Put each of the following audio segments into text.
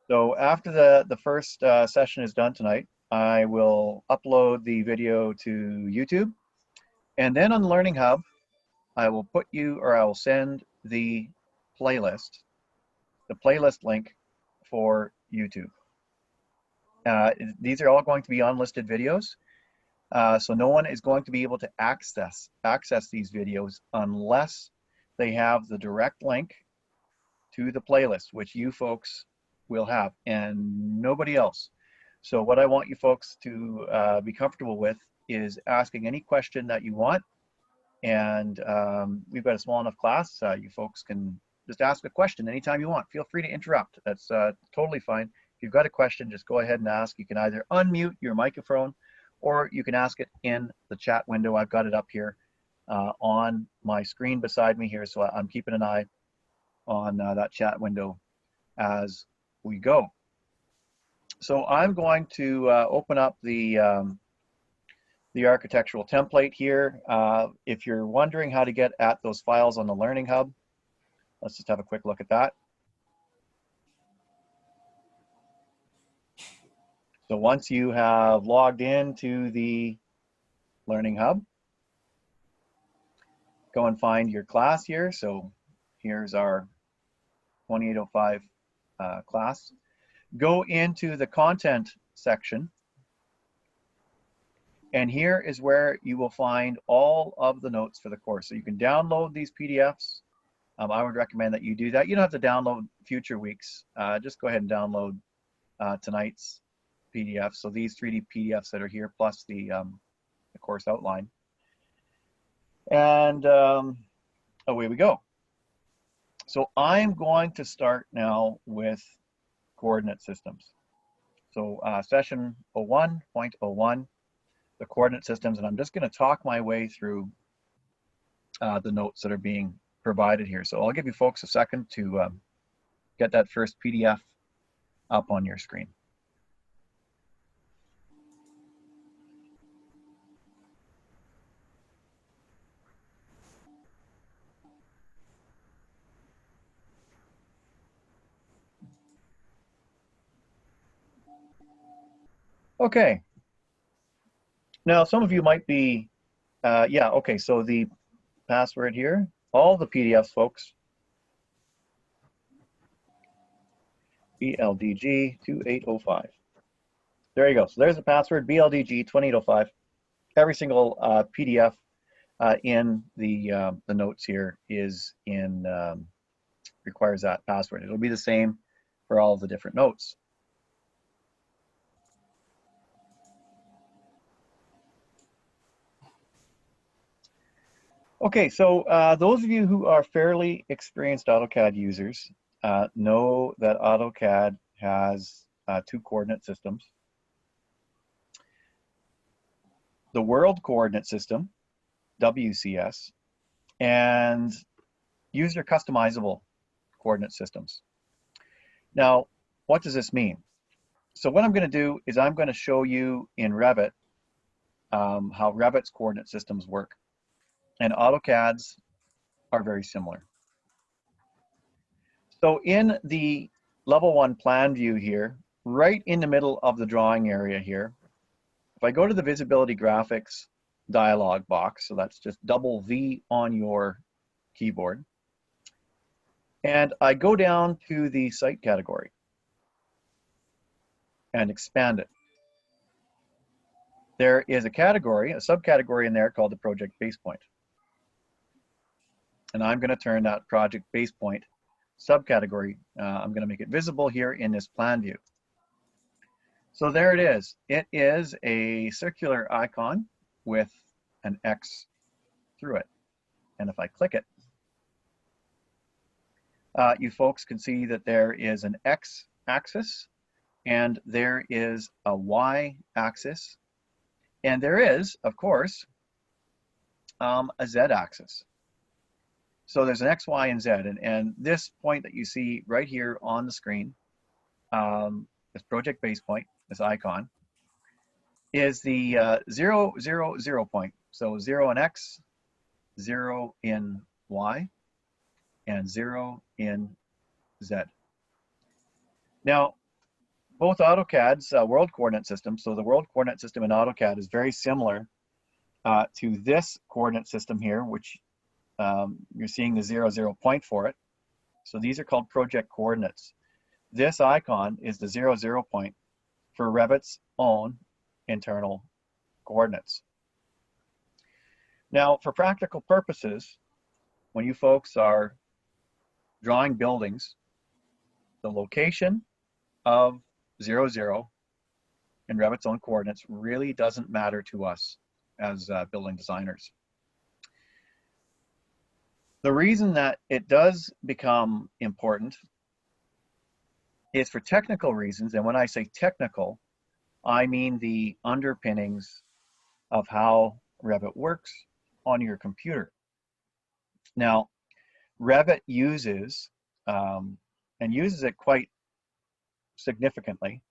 So after the first session is done tonight, I will upload the video to YouTube. And then on the Learning Hub, I will put you, or I will send the playlist link for YouTube. These are all going to be unlisted videos. So no one is going to be able to access these videos unless they have the direct link to the playlist, which you folks will have, and nobody else. So what I want you folks to be comfortable with is asking any question that you want. And we've got a small enough class, you folks can just ask a question anytime you want. Feel free to interrupt. That's totally fine. If you've got a question, just go ahead and ask. You can either unmute your microphone or you can ask it in the chat window. I've got it up here on my screen beside me here, so I'm keeping an eye on that chat window as we go. So I'm going to open up the architectural template here. If you're wondering how to get at those files on the Learning Hub, let's just have a quick look at that. So once you have logged into the Learning Hub, go and find your class here. So here's our 2805 class. Go into the content section, and here is where you will find all of the notes for the course. So you can download these PDFs. I would recommend that you do that. You don't have to download future weeks. Just go ahead and download tonight's PDF. So these 3D PDFs that are here, plus the course outline. And away we go. So I'm going to start now with coordinate systems. So session 01.01, the coordinate systems, and I'm just going to talk my way through the notes that are being provided here. So I'll give you folks a second to get that first PDF up on your screen. Okay. Now, some of you might be, yeah, okay, so the password here, all the PDFs, folks, BLDG 2805. There you go. So there's the password, BLDG 2805. Every single PDF in the notes here is in, requires that password. It'll be the same for all of the different notes. Okay, so those of you who are fairly experienced AutoCAD users know that AutoCAD has two coordinate systems. The World Coordinate System, WCS, and user customizable coordinate systems. Now, what does this mean? So what I'm going to do is I'm going to show you in Revit how Revit's coordinate systems work. And AutoCAD's are very similar. So in the level 1 plan view here, right in the middle of the drawing area here, if I go to the visibility graphics dialog box, so that's just double V on your keyboard, and I go down to the site category and expand it. There is a category, a subcategory in there called the project base point. And I'm going to turn that project base point subcategory, I'm going to make it visible here in this plan view. So there it is. It is a circular icon with an X through it. And if I click it, you folks can see that there is an X axis and there is a Y axis. And there is, of course, a Z axis. So there's an X, Y, and Z, and this point that you see right here on the screen, this project base point, this icon, is the 0, 0, 0 point. So 0 in X, 0 in Y, and 0 in Z. Now, both AutoCAD's world coordinate system, so the world coordinate system in AutoCAD is very similar to this coordinate system here, which you're seeing the 0, 0 point for it. So these are called project coordinates. This icon is the 0, 0 point for Revit's own internal coordinates. Now, for practical purposes, when you folks are drawing buildings, the location of 0, 0 in Revit's own coordinates really doesn't matter to us as building designers. The reason that it does become important is for technical reasons, and when I say technical, I mean the underpinnings of how Revit works on your computer. Now, Revit uses, and uses it quite significantly,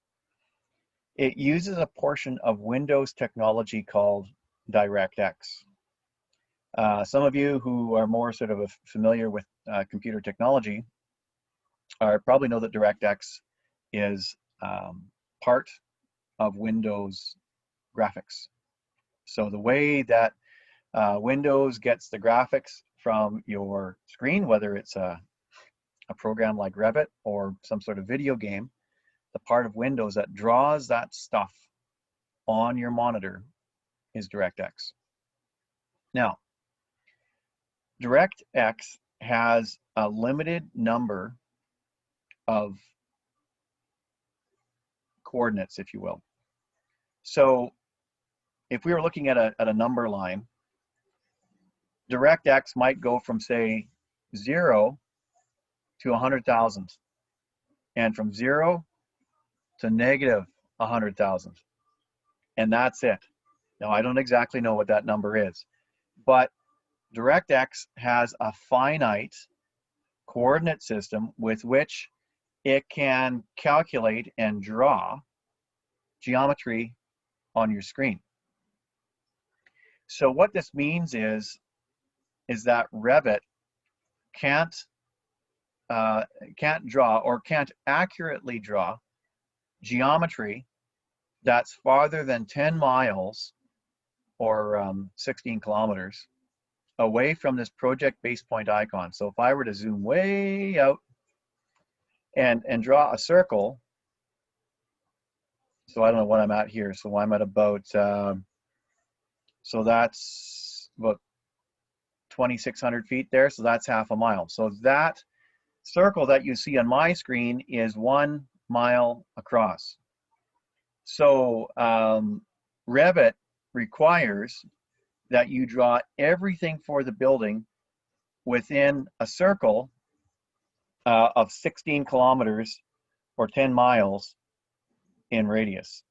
it uses a portion of Windows technology called DirectX. Some of you who are more sort of familiar with computer technology probably know that DirectX is part of Windows graphics. So the way that Windows gets the graphics from your screen, whether it's a program like Revit or some sort of video game, the part of Windows that draws that stuff on your monitor is DirectX. Now, DirectX has a limited number of coordinates, if you will. So if we were looking at a number line, DirectX might go from, say, 0 to 100,000, and from 0 to negative 100,000, and that's it. Now, I don't exactly know what that number is, but DirectX has a finite coordinate system with which it can calculate and draw geometry on your screen. So what this means is that Revit can't draw or can't accurately draw geometry that's farther than 10 miles or 16 kilometers away from this project base point icon. So if I were to zoom way out and draw a circle, so I don't know what I'm at here. So I'm at about, so that's about 2,600 feet there. So that's half a mile. So that circle that you see on my screen is 1 mile across. So Revit requires that you draw everything for the building within a circle of 16 kilometers or 10 miles in radius.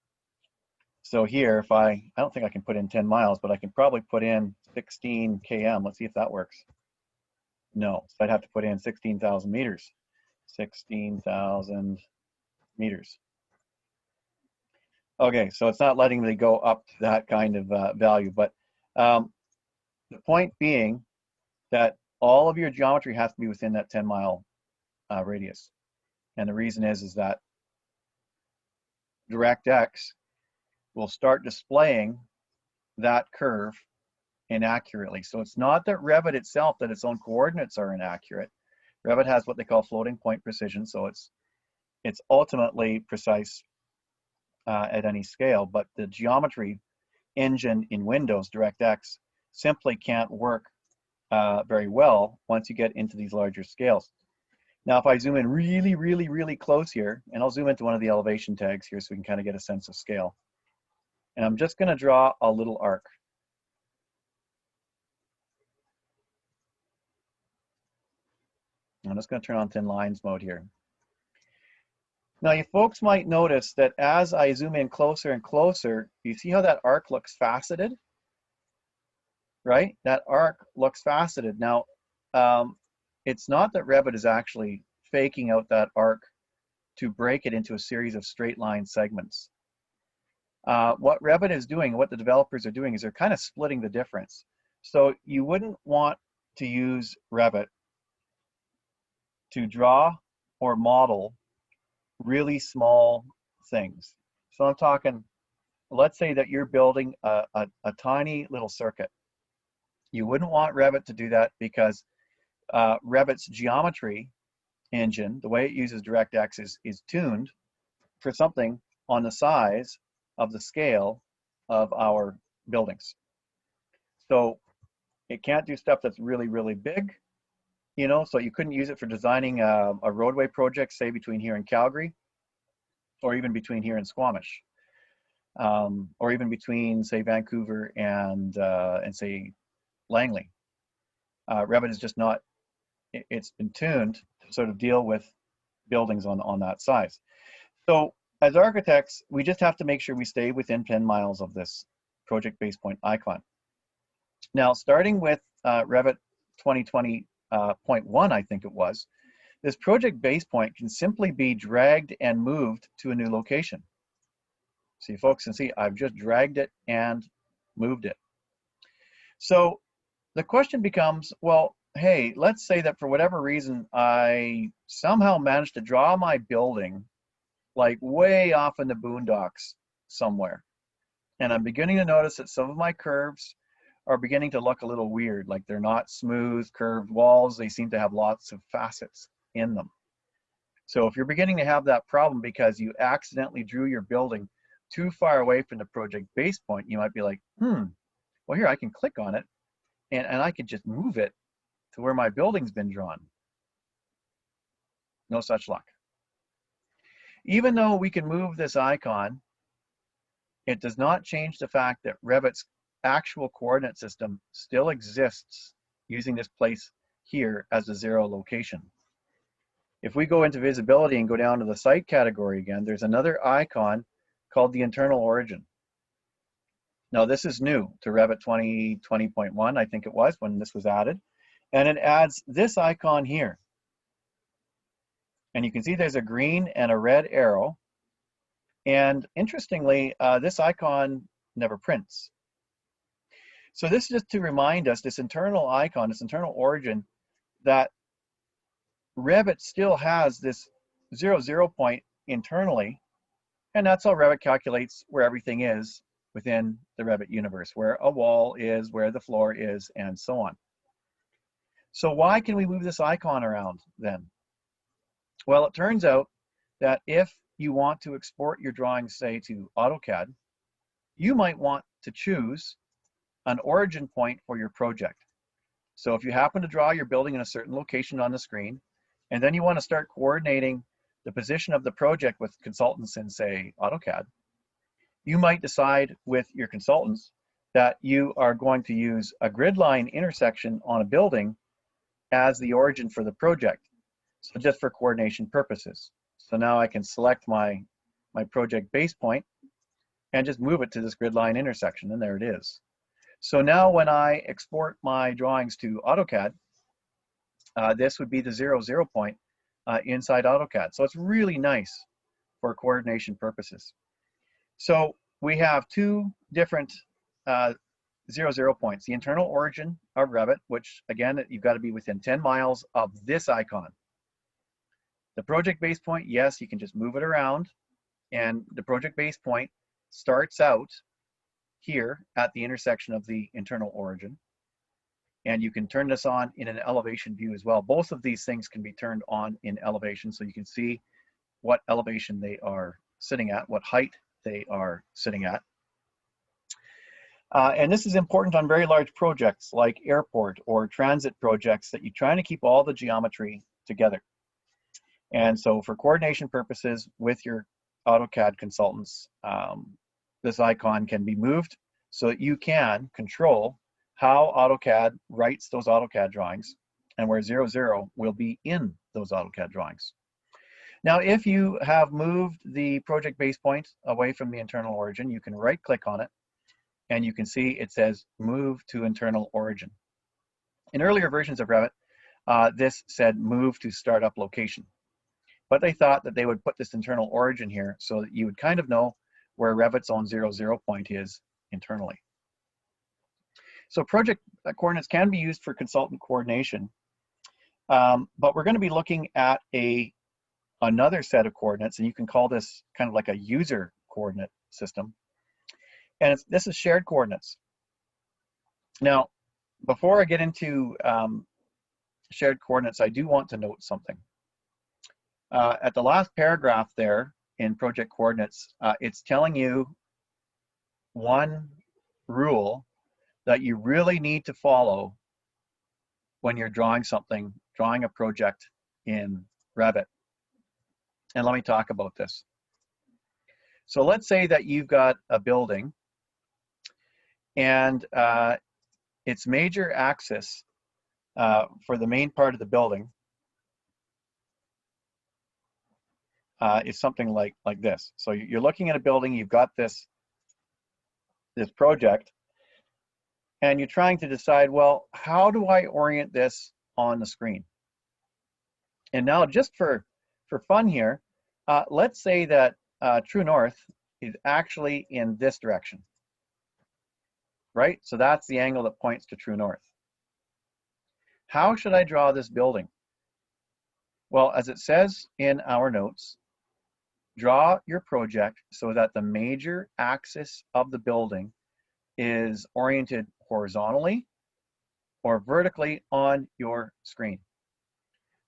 So here, if I don't think I can put in 10 miles, but I can probably put in 16 km. Let's see if that works. No, so I'd have to put in 16,000 meters. 16,000 meters. Okay, so it's not letting me go up to that kind of value, but the point being that all of your geometry has to be within that 10-mile radius. And the reason is that DirectX will start displaying that curve inaccurately. So it's not that Revit itself, that its own coordinates are inaccurate. Revit has what they call floating point precision, so it's ultimately precise at any scale, but the geometry engine in Windows, DirectX, simply can't work very well once you get into these larger scales. Now, if I zoom in really, really, really close here, and I'll zoom into one of the elevation tags here so we can kind of get a sense of scale. And I'm just going to draw a little arc. I'm just going to turn on thin lines mode here. Now, you folks might notice that as I zoom in closer and closer, you see how that arc looks faceted? Right? That arc looks faceted. Now, it's not that Revit is actually faking out that arc to break it into a series of straight line segments. What Revit is doing, what the developers are doing, is they're kind of splitting the difference. So you wouldn't want to use Revit to draw or model really small things. So I'm talking, let's say that you're building a tiny little circuit. You wouldn't want Revit to do that because Revit's geometry engine, the way it uses DirectX, is tuned for something on the size of the scale of our buildings. So it can't do stuff that's really, really big, you know, so you couldn't use it for designing a roadway project, say between here and Calgary, or even between here and Squamish, or even between, say, Vancouver and say, Langley. Revit is just not, it's been tuned to sort of deal with buildings on that size. So as architects, we just have to make sure we stay within 10 miles of this project base point icon. Now, starting with Revit 2020.1, I think it was, this project base point can simply be dragged and moved to a new location. So you folks can see I've just dragged it and moved it. So the question becomes, well, hey, let's say that for whatever reason, I somehow managed to draw my building like way off in the boondocks somewhere. And I'm beginning to notice that some of my curves are beginning to look a little weird, like they're not smooth curved walls. They seem to have lots of facets in them. So if you're beginning to have that problem because you accidentally drew your building too far away from the project base point, you might be like, well, here, I can click on it and I can just move it to where my building's been drawn. No such luck. Even though we can move this icon, it does not change the fact that Revit's actual coordinate system still exists using this place here as a 0 location. If we go into visibility and go down to the site category again, there's another icon called the internal origin. Now this is new to Revit 2020.1, I think it was when this was added, and it adds this icon here. And you can see there's a green and a red arrow. And interestingly, this icon never prints. So this is just to remind us, this internal icon, this internal origin, that Revit still has this 0 point internally, and that's how Revit calculates where everything is within the Revit universe, where a wall is, where the floor is, and so on. So why can we move this icon around then? Well, it turns out that if you want to export your drawings, say, to AutoCAD, you might want to choose an origin point for your project. So if you happen to draw your building in a certain location on the screen, and then you want to start coordinating the position of the project with consultants in, say, AutoCAD, you might decide with your consultants that you are going to use a grid line intersection on a building as the origin for the project. So just for coordination purposes. So now I can select my project base point and just move it to this grid line intersection, and there it is. So now when I export my drawings to AutoCAD, this would be the 0 point inside AutoCAD. So it's really nice for coordination purposes. So we have two different 0 points. The internal origin of Revit, which again, you've got to be within 10 miles of this icon. The project base point, yes, you can just move it around, and the project base point starts out here at the intersection of the internal origin. And you can turn this on in an elevation view as well. Both of these things can be turned on in elevation, so you can see what elevation they are sitting at, what height they are sitting at. And this is important on very large projects like airport or transit projects that you're trying to keep all the geometry together. And so for coordination purposes with your AutoCAD consultants, this icon can be moved so that you can control how AutoCAD writes those AutoCAD drawings and where 0 will be in those AutoCAD drawings. Now, if you have moved the project base point away from the internal origin, you can right click on it and you can see it says move to internal origin. In earlier versions of Revit, this said move to startup location. But they thought that they would put this internal origin here so that you would kind of know where Revit's own 0 point is internally. So project coordinates can be used for consultant coordination, but we're going to be looking at a another set of coordinates, and you can call this kind of like a user coordinate system. And this is shared coordinates. Now, before I get into shared coordinates, I do want to note something. At the last paragraph there in project coordinates, it's telling you one rule that you really need to follow when you're drawing something, drawing a project in Revit. And let me talk about this. So let's say that you've got a building and its major axis for the main part of the building is something like this. So you're looking at a building, you've got this project, and you're trying to decide, well, how do I orient this on the screen? And now, just for fun here, let's say that true north is actually in this direction, right? So that's the angle that points to true north. How should I draw this building? Well, as it says in our notes, draw your project so that the major axis of the building is oriented horizontally or vertically on your screen.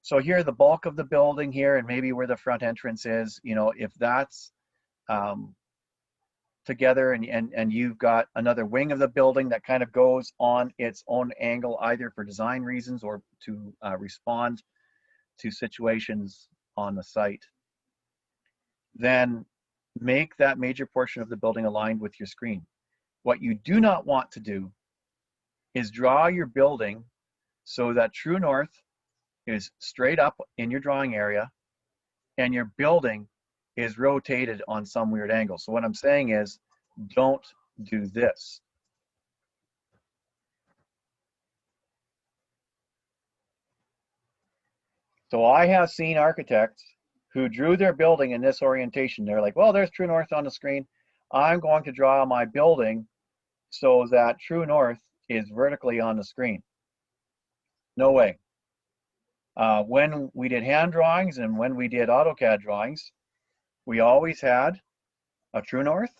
So here, the bulk of the building here, and maybe where the front entrance is, you know, if that's together and you've got another wing of the building that kind of goes on its own angle, either for design reasons or to respond to situations on the site, then make that major portion of the building aligned with your screen. What you do not want to do is draw your building so that true north is straight up in your drawing area and your building is rotated on some weird angle. So what I'm saying is, don't do this. So I have seen architects who drew their building in this orientation. They're like, well, there's true north on the screen. I'm going to draw my building so that true north is vertically on the screen. No way. When we did hand drawings and when we did AutoCAD drawings, we always had a true north,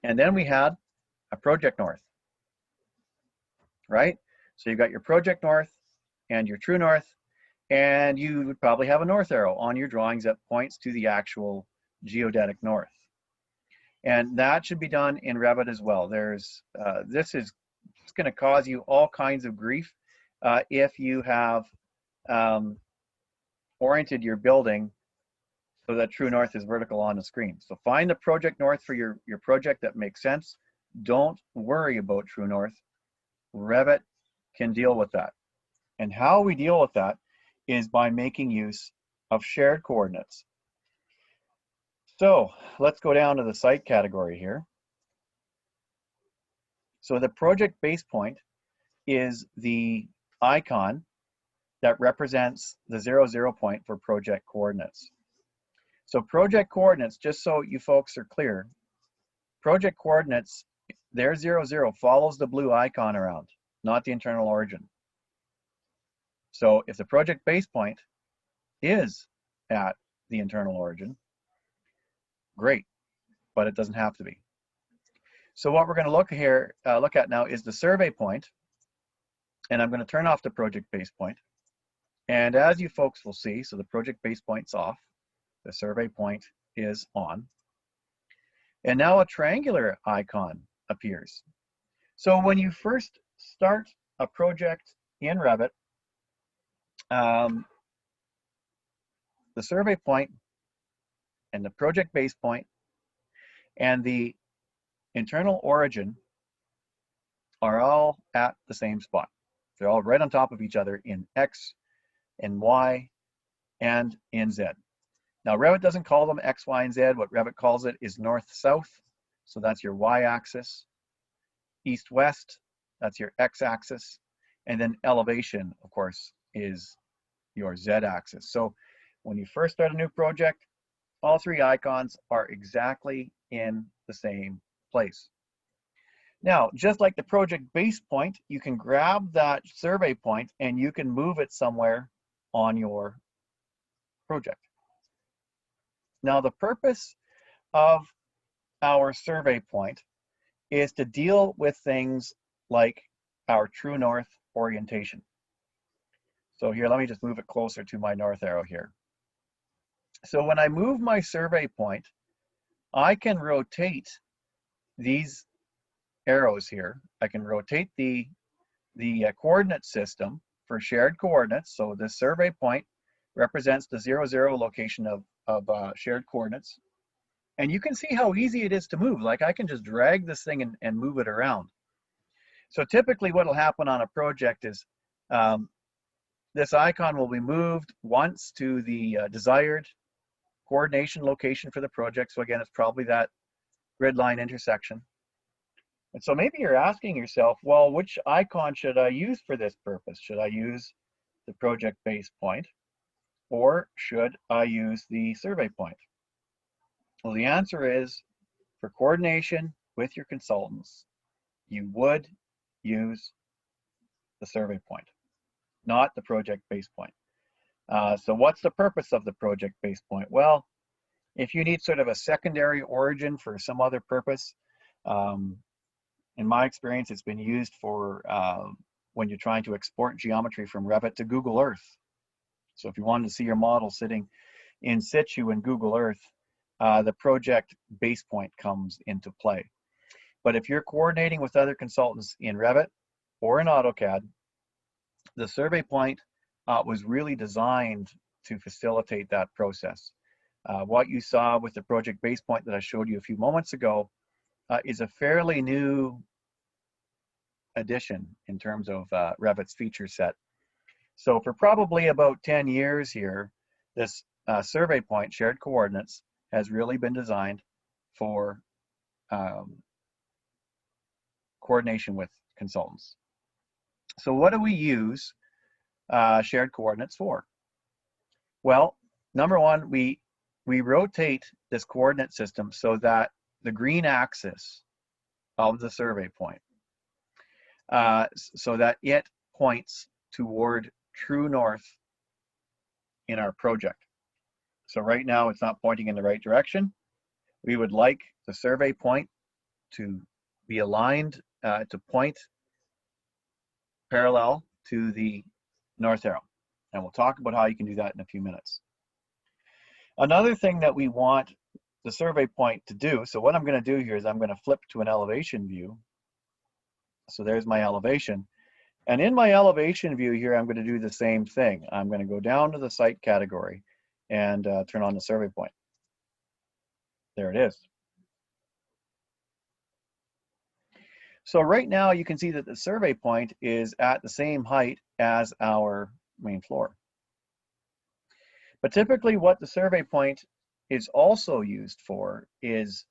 and then we had a project north, right? So you've got your project north and your true north, and you would probably have a north arrow on your drawings that points to the actual geodetic north. And that should be done in Revit as well. There's this is going to cause you all kinds of grief if you have oriented your building so that true north is vertical on the screen. So find the project north for your project that makes sense. Don't worry about true north. Revit can deal with that. And how we deal with that is by making use of shared coordinates. So let's go down to the site category here. So the project base point is the icon that represents the 0, 0 point for project coordinates. So project coordinates, just so you folks are clear, project coordinates, their 0, 0 follows the blue icon around, not the internal origin. So if the project base point is at the internal origin, great, but it doesn't have to be. So what we're going to look at now is the survey point, and I'm going to turn off the project base point. And as you folks will see, so the project base point's off, the survey point is on, and now a triangular icon appears. So when you first start a project in Revit, the survey point and the project base point and the internal origin are all at the same spot. They're all right on top of each other in X, in Y, and in Z. Now Revit doesn't call them X, Y, and Z. What Revit calls it is north-south. So that's your Y-axis. East-west, that's your X-axis. And then elevation, of course, is your Z-axis. So when you first start a new project, all three icons are exactly in the same place. Now, just like the project base point, you can grab that survey point and you can move it somewhere on your project. Now, the purpose of our survey point is to deal with things like our true north orientation. So here, let me just move it closer to my north arrow here. So when I move my survey point, I can rotate these arrows here. I can rotate the coordinate system for shared coordinates. So the survey point represents the 0, 0 location of shared coordinates. And you can see how easy it is to move. Like, I can just drag this thing and move it around. So typically what will happen on a project is this icon will be moved once to the desired coordination location for the project. So again, it's probably that grid line intersection. And so maybe you're asking yourself, well, which icon should I use for this purpose? Should I use the project base point, or should I use the survey point? Well, the answer is, for coordination with your consultants, you would use the survey point, not the project base point. So what's the purpose of the project base point? Well, if you need sort of a secondary origin for some other purpose, in my experience, it's been used for when you're trying to export geometry from Revit to Google Earth. So if you wanted to see your model sitting in situ in Google Earth, the project base point comes into play. But if you're coordinating with other consultants in Revit or in AutoCAD, the survey point was really designed to facilitate that process. What you saw with the project base point that I showed you a few moments ago is a fairly new addition in terms of Revit's feature set. So for probably about 10 years here, this survey point, shared coordinates, has really been designed for coordination with consultants. So what do we use shared coordinates for? Well, number one, we rotate this coordinate system so that the green axis of the survey point, so that it points toward true north in our project. So right now it's not pointing in the right direction. We would like the survey point to be aligned, to point parallel to the north arrow. And we'll talk about how you can do that in a few minutes. Another thing that we want the survey point to do, so what I'm going to do here is I'm going to flip to an elevation view. So there's my elevation. And in my elevation view here, I'm going to do the same thing. I'm going to go down to the site category and turn on the survey point. There it is. So right now you can see that the survey point is at the same height as our main floor. But typically what the survey point is also used for is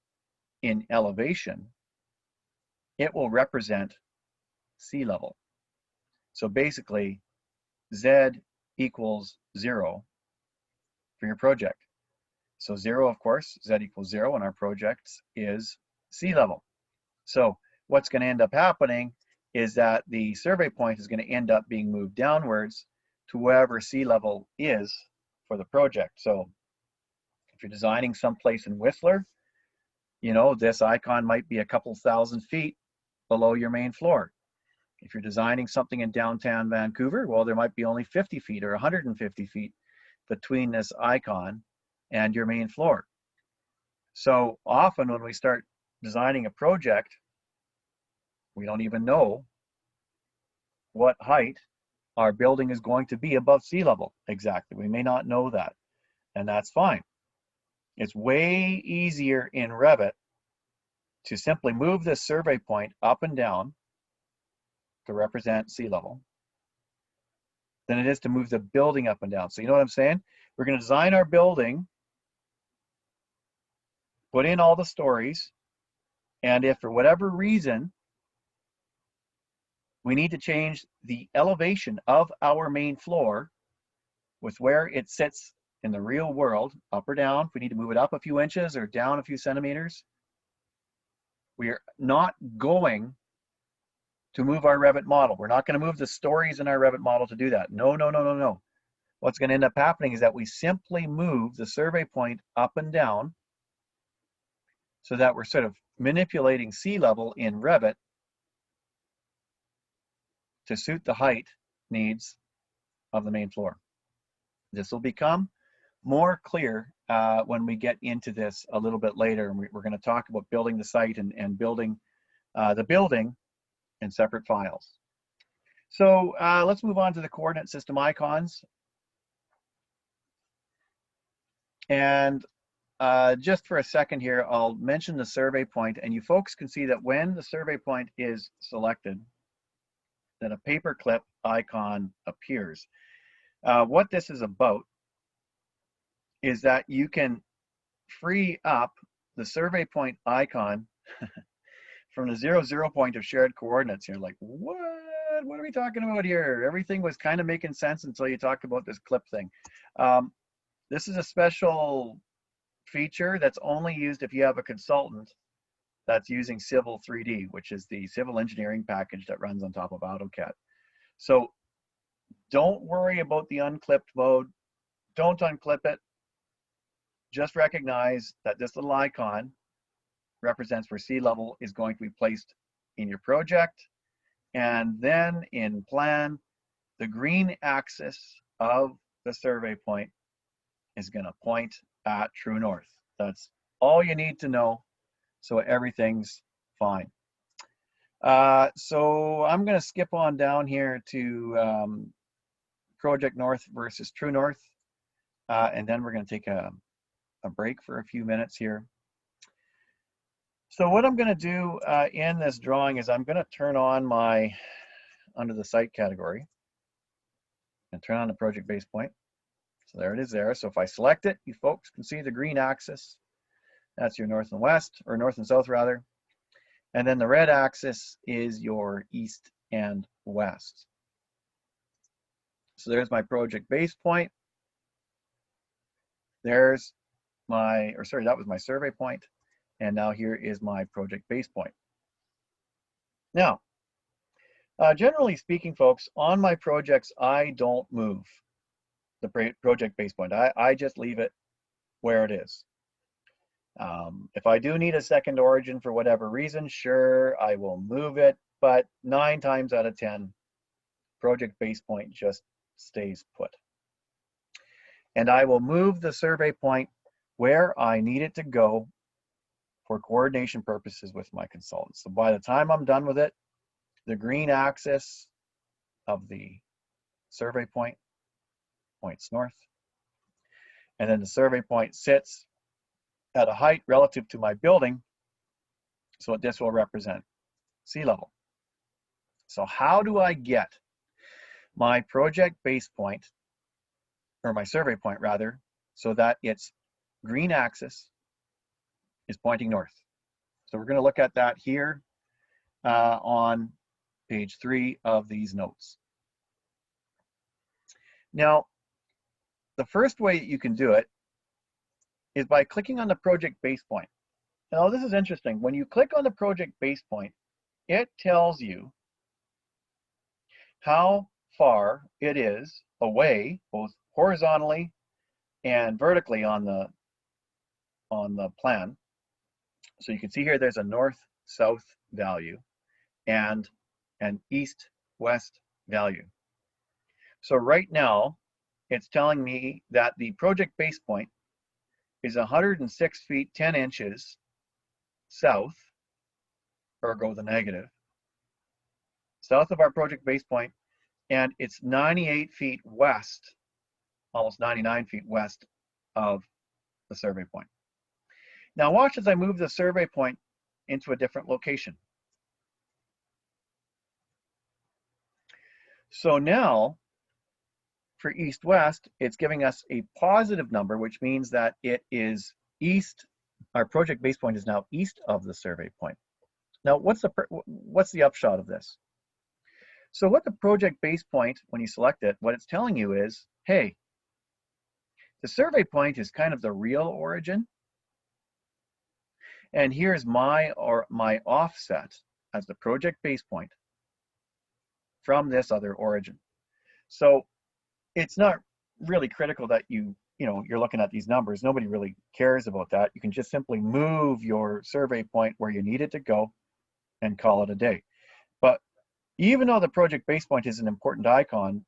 in elevation, it will represent sea level. So basically Z equals 0 for your project. So 0, of course, Z equals 0 in our projects is sea level. So what's going to end up happening is that the survey point is going to end up being moved downwards to wherever sea level is for the project. So if you're designing someplace in Whistler, you know, this icon might be a couple thousand feet below your main floor. If you're designing something in downtown Vancouver, well, there might be only 50 feet or 150 feet between this icon and your main floor. So often when we start designing a project, we don't even know what height our building is going to be above sea level exactly. We may not know that, and that's fine. It's way easier in Revit to simply move this survey point up and down to represent sea level than it is to move the building up and down. So you know what I'm saying? We're going to design our building, put in all the stories, and if for whatever reason we need to change the elevation of our main floor with where it sits in the real world, up or down, if we need to move it up a few inches or down a few centimeters, we are not going to move our Revit model. We're not going to move the stories in our Revit model to do that. No, no, no, no, no. what's going to end up happening is that we simply move the survey point up and down so that we're sort of manipulating sea level in Revit to suit the height needs of the main floor. This will become more clear when we get into this a little bit later, and we're going to talk about building the site and building the building in separate files. So let's move on to the coordinate system icons. And just for a second here, I'll mention the survey point, and you folks can see that when the survey point is selected, then a paperclip icon appears. What this is about is that you can free up the survey point icon from the 0, point of shared coordinates. You're like, what are we talking about here? Everything was kind of making sense until you talked about this clip thing. This is a special feature that's only used if you have a consultant that's using Civil 3D, which is the civil engineering package that runs on top of AutoCAD. So don't worry about the unclipped mode. Don't unclip it. Just recognize that this little icon represents where sea level is going to be placed in your project. And then in plan, the green axis of the survey point is going to point at true north. That's all you need to know, so everything's fine. So I'm going to skip on down here to project north versus true north, and then we're going to take a break for a few minutes here. So what I'm going to do in this drawing is I'm going to turn on my, under the site category, and turn on the project base point. So there it is there. So if I select it, you folks can see the green axis. That's your north and west, or north and south rather. And then the red axis is your east and west. So there's my project base point. There's my, or sorry, that was my survey point. And now here is my project base point. Now, generally speaking, folks, on my projects, I don't move the project base point. I just leave it where it is. If I do need a second origin for whatever reason, sure, I will move it, but 9 times out of 10, project base point just stays put. And I will move the survey point where I need it to go for coordination purposes with my consultant. So by the time I'm done with it, the green axis of the survey point points north, and then the survey point sits at a height relative to my building, so this will represent sea level. So how do I get my project base point, or my survey point rather, so that its green axis is pointing north? So we're going to look at that here on page 3 of these notes. Now, the first way you can do it is by clicking on the project base point. Now, this is interesting. When you click on the project base point, it tells you how far it is away, both horizontally and vertically on the plan. So you can see here there's a north-south value and an east-west value. So right now, it's telling me that the project base point is 106 feet 10 inches south, or go the negative, south of our project base point, and it's 98 feet west, almost 99 feet west of the survey point. Now watch as I move the survey point into a different location. So now, for east-west, it's giving us a positive number, which means that it is east. Our project base point is now east of the survey point. Now, what's the upshot of this? So what the project base point, when you select it, what it's telling you is, hey, the survey point is kind of the real origin, and here's my offset as the project base point from this other origin. So it's not really critical that you're looking at these numbers. Nobody really cares about that. You can just simply move your survey point where you need it to go and call it a day. But even though the project base point is an important icon,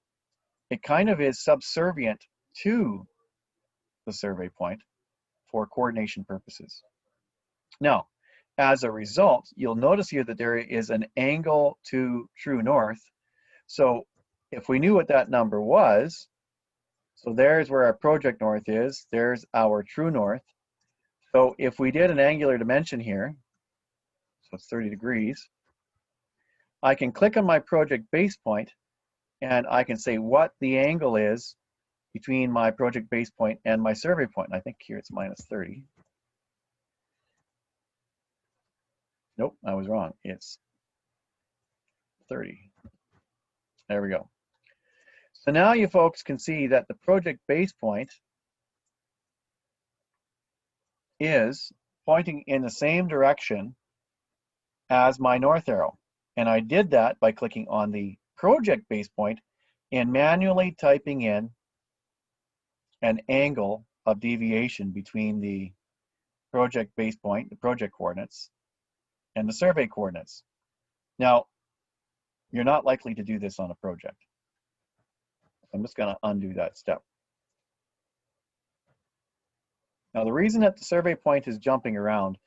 it kind of is subservient to the survey point for coordination purposes. Now, as a result, you'll notice here that there is an angle to true north. So if we knew what that number was, so there's where our project north is, there's our true north. So if we did an angular dimension here, so it's 30 degrees, I can click on my project base point and I can say what the angle is between my project base point and my survey point. And I think here it's minus 30. Nope, I was wrong. It's 30. There we go. So now you folks can see that the project base point is pointing in the same direction as my north arrow. And I did that by clicking on the project base point and manually typing in an angle of deviation between the project base point, the project coordinates, and the survey coordinates. Now, you're not likely to do this on a project. I'm just going to undo that step. Now, the reason that the survey point is jumping around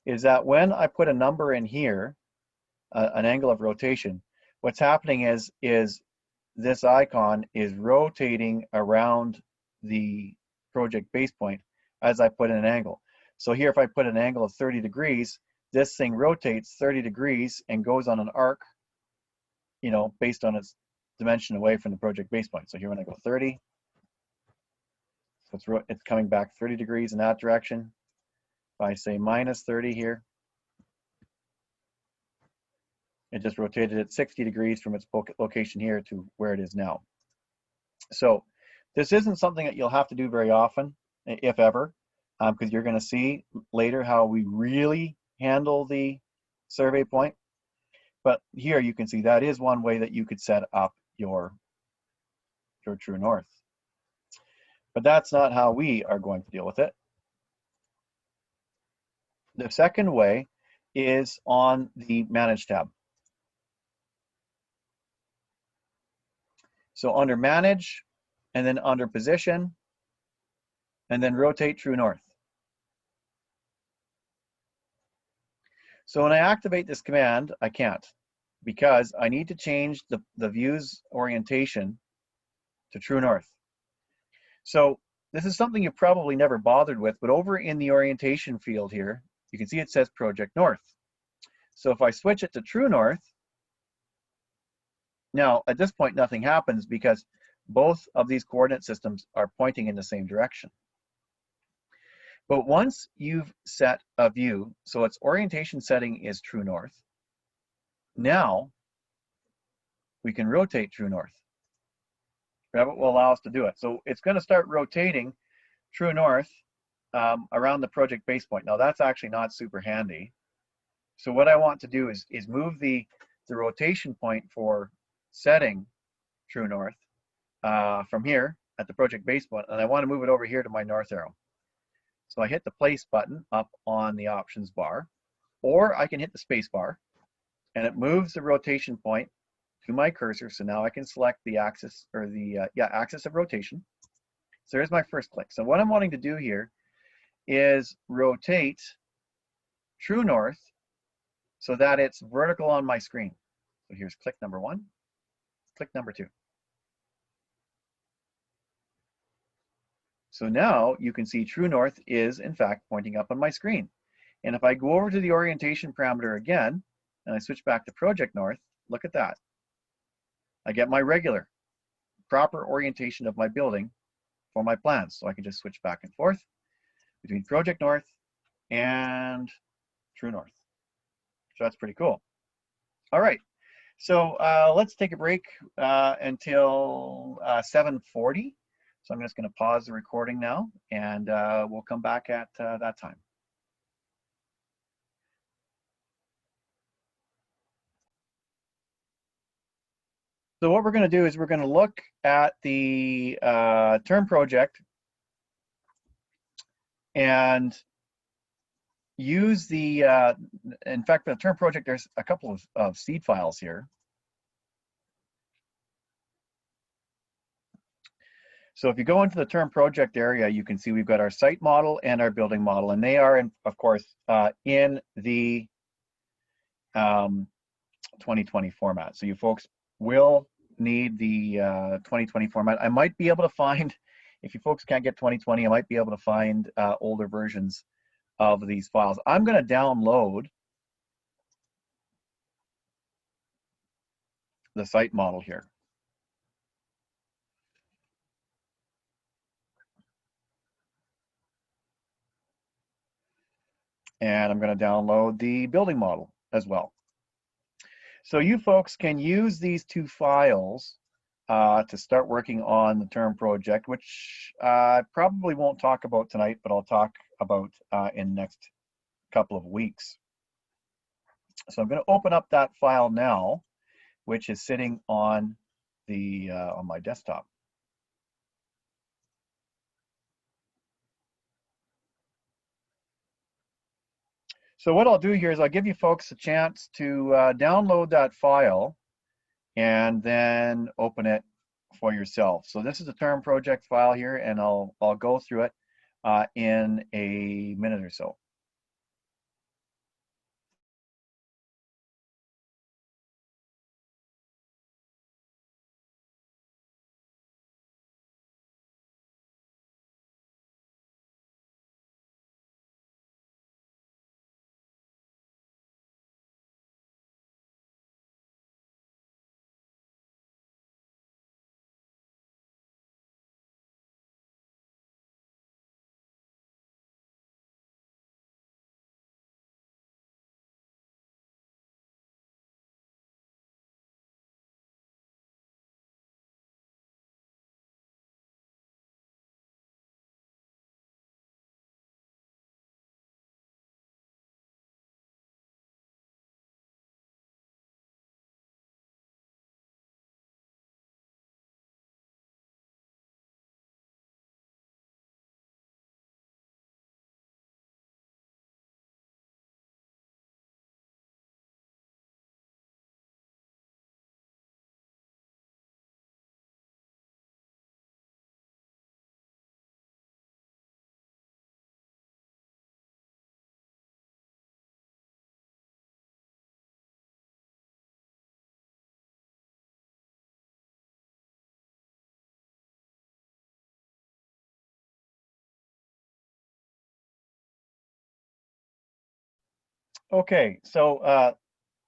is that when I put a number in here, an angle of rotation, what's happening is this icon is rotating around the project base point as I put in an angle. So here, if I put an angle of 30 degrees, this thing rotates 30 degrees and goes on an arc, based on its dimension away from the project base point. So here when I go 30, so it's coming back 30 degrees in that direction. If I say minus 30 here, it just rotated it 60 degrees from its location here to where it is now. So this isn't something that you'll have to do very often, if ever, because you're going to see later how we really handle the survey point. But here you can see that is one way that you could set up your true north. But that's not how we are going to deal with it. The second way is on the Manage tab. So under Manage, and then under Position, and then Rotate True North. So when I activate this command, I can't, because I need to change the view's orientation to true north. So this is something you probably never bothered with, but over in the orientation field here, you can see it says Project North. So if I switch it to true north, now at this point nothing happens because both of these coordinate systems are pointing in the same direction. But once you've set a view, so its orientation setting is true north, now we can rotate true north. Revit will allow us to do it. So it's going to start rotating true north around the project base point. Now that's actually not super handy. So what I want to do is move the rotation point for setting true north from here at the project base point, and I want to move it over here to my north arrow. So I hit the place button up on the options bar, or I can hit the space bar, and it moves the rotation point to my cursor. So now I can select the axis, or the axis of rotation. So there's my first click. So what I'm wanting to do here is rotate true north so that it's vertical on my screen. So here's click number 1, click number 2. So now you can see true north is in fact pointing up on my screen. And if I go over to the orientation parameter again, and I switch back to project north, look at that. I get my regular, proper orientation of my building for my plans. So I can just switch back and forth between project north and true north. So that's pretty cool. All right, so let's take a break until 7:40. So I'm just going to pause the recording now, and we'll come back at that time. So what we're going to do is we're going to look at the term project and use the, in fact, for the term project, there's a couple of seed files here. So if you go into the term project area, you can see we've got our site model and our building model, and they are, of course, in the 2020 format. So you folks will need the 2020 format. I might be able to find, if you folks can't get 2020, I might be able to find older versions of these files. I'm going to download the site model here. And I'm going to download the building model as well. So you folks can use these two files to start working on the term project, which I probably won't talk about tonight, but I'll talk about in the next couple of weeks. So I'm going to open up that file now, which is sitting on the on my desktop. So what I'll do here is I'll give you folks a chance to download that file and then open it for yourself. So this is the term project file here, and I'll go through it in a minute or so. Okay, so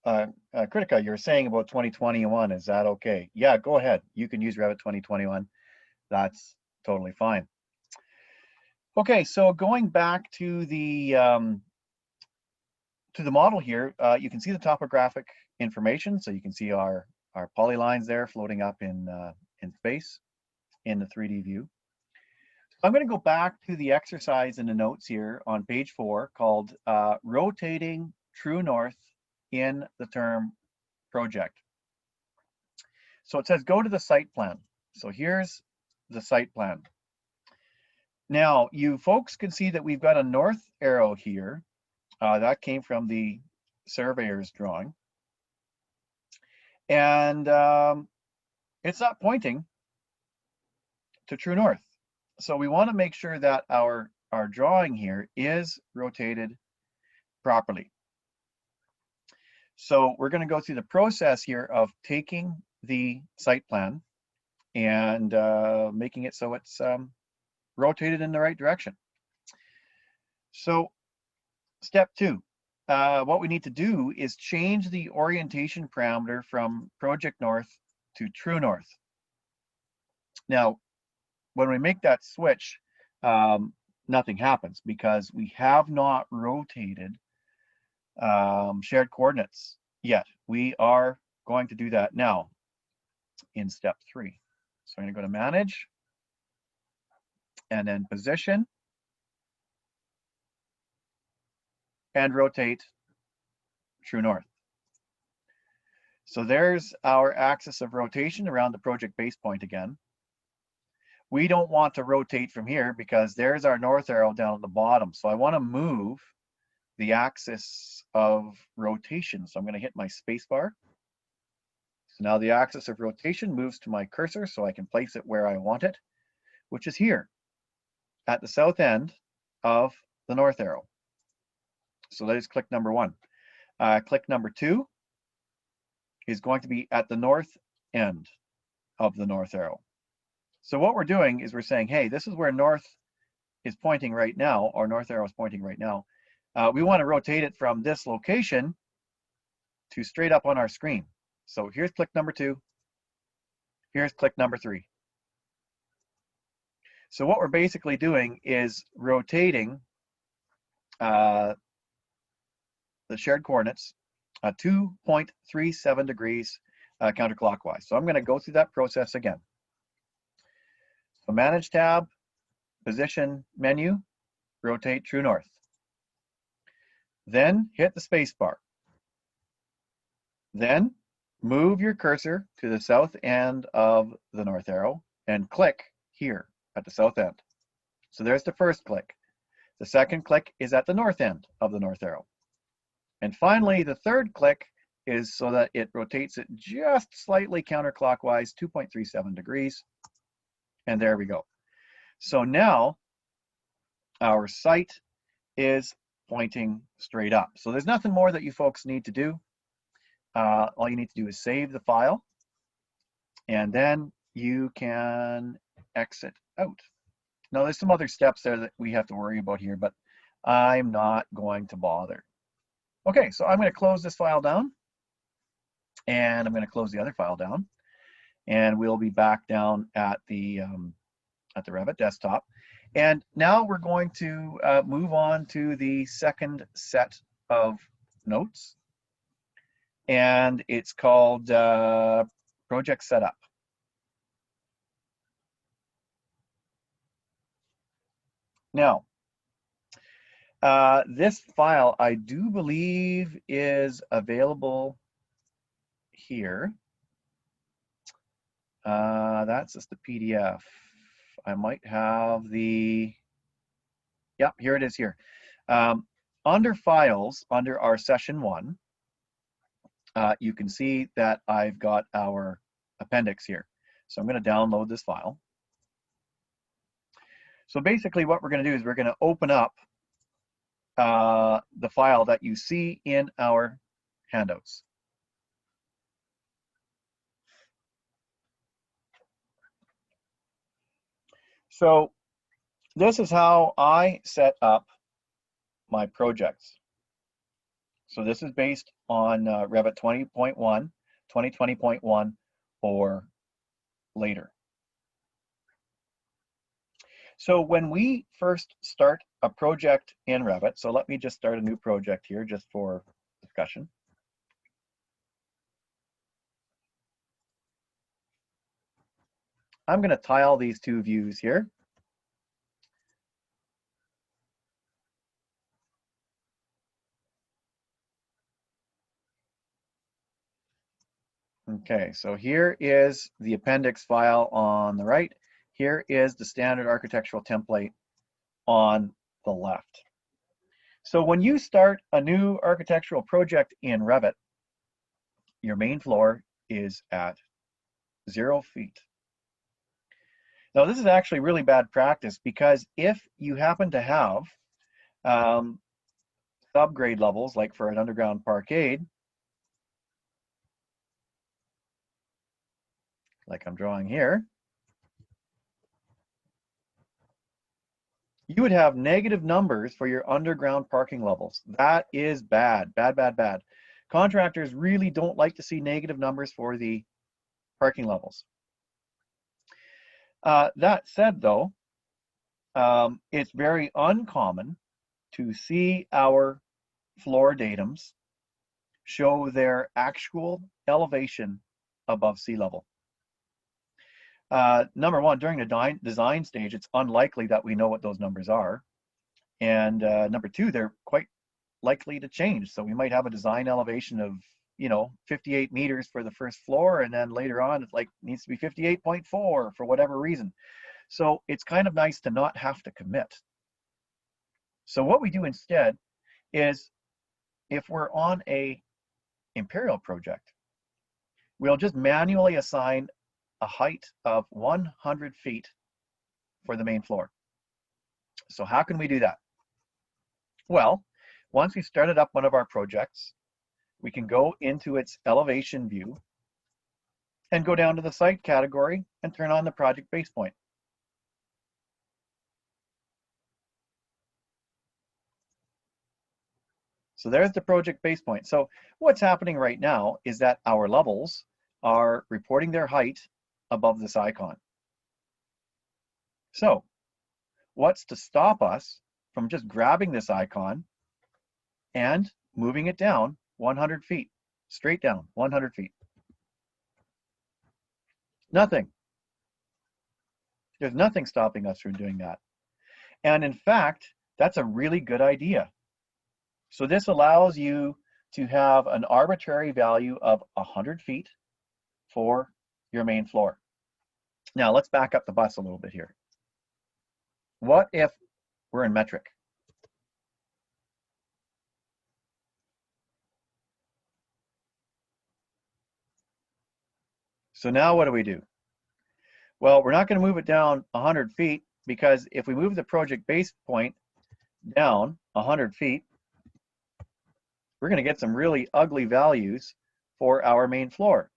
Kritika, you're saying about 2021, is that okay? Yeah, go ahead. You can use Revit 2021. That's totally fine. Okay, so going back to the model here, you can see the topographic information. So you can see our polylines there floating up in space in the 3D view. So I'm going to go back to the exercise in the notes here on page 4 called rotating true north in the term project. So it says go to the site plan. So here's the site plan. Now you folks can see that we've got a north arrow here. That came from the surveyor's drawing. And it's not pointing to true north. So we want to make sure that our drawing here is rotated properly. So we're going to go through the process here of taking the site plan and making it so it's rotated in the right direction. So step 2, what we need to do is change the orientation parameter from project north to true north. Now, when we make that switch, nothing happens because we have not rotated shared coordinates yet. We are going to do that now in step 3. So I'm going to go to manage and then position and rotate true north. So there's our axis of rotation around the project base point again. We don't want to rotate from here because there's our north arrow down at the bottom. So I want to move the axis of rotation. So I'm going to hit my space bar. So now the axis of rotation moves to my cursor so I can place it where I want it, which is here at the south end of the north arrow. So that is click number 1. Click number 2 is going to be at the north end of the north arrow. So what we're doing is we're saying, hey, this is where north is pointing right now, or north arrow is pointing right now. We want to rotate it from this location to straight up on our screen. So here's click number 2. Here's click number 3. So what we're basically doing is rotating the shared coordinates 2.37 degrees counterclockwise. So I'm going to go through that process again. So Manage tab, Position menu, rotate true north. Then hit the space bar. Then move your cursor to the south end of the north arrow and click here at the south end. So there's the first click. The second click is at the north end of the north arrow. And finally, the third click is so that it rotates it just slightly counterclockwise, 2.37 degrees. And there we go. So now our sight is pointing straight up. So there's nothing more that you folks need to do. All you need to do is save the file, and then you can exit out. Now there's some other steps there that we have to worry about here, but I'm not going to bother. Okay, so I'm going to close this file down, and I'm going to close the other file down, and we'll be back down at the Revit desktop. And now we're going to move on to the second set of notes, and it's called Project Setup. Now, this file, I do believe, is available here. That's just the PDF. I might have the, yep, here it is here. Under Files, under our Session 1, you can see that I've got our appendix here. So I'm going to download this file. So basically what we're going to do is we're going to open up the file that you see in our handouts. So this is how I set up my projects. So this is based on Revit 20.1, 2020.1, or later. So when we first start a project in Revit, so let me just start a new project here just for discussion. I'm going to tile these two views here. Okay, so here is the appendix file on the right. Here is the standard architectural template on the left. So when you start a new architectural project in Revit, your main floor is at 0 feet. Now this is actually really bad practice, because if you happen to have subgrade levels, like for an underground parkade, like I'm drawing here, you would have negative numbers for your underground parking levels. That is bad, bad, bad, bad. Contractors really don't like to see negative numbers for the parking levels. That said, though, it's very uncommon to see our floor datums show their actual elevation above sea level. Number one, during the design stage, it's unlikely that we know what those numbers are. And number two, they're quite likely to change. So we might have a design elevation of, you know, 58 meters for the first floor, and then later on it like needs to be 58.4 for whatever reason. So it's kind of nice to not have to commit. So what we do instead is, if we're on a imperial project, we'll just manually assign a height of 100 feet for the main floor. So how can we do that? Well, once we've started up one of our projects, we can go into its elevation view and go down to the site category and turn on the project base point. So there's the project base point. So what's happening right now is that our levels are reporting their height above this icon. So what's to stop us from just grabbing this icon and moving it down 100 feet, straight down 100 feet? Nothing. There's nothing stopping us from doing that. And in fact, that's a really good idea. So this allows you to have an arbitrary value of 100 feet for your main floor. Now let's back up the bus a little bit here. What if we're in metric? So now what do? Well, we're not going to move it down 100 feet, because if we move the project base point down 100 feet, we're going to get some really ugly values for our main floor.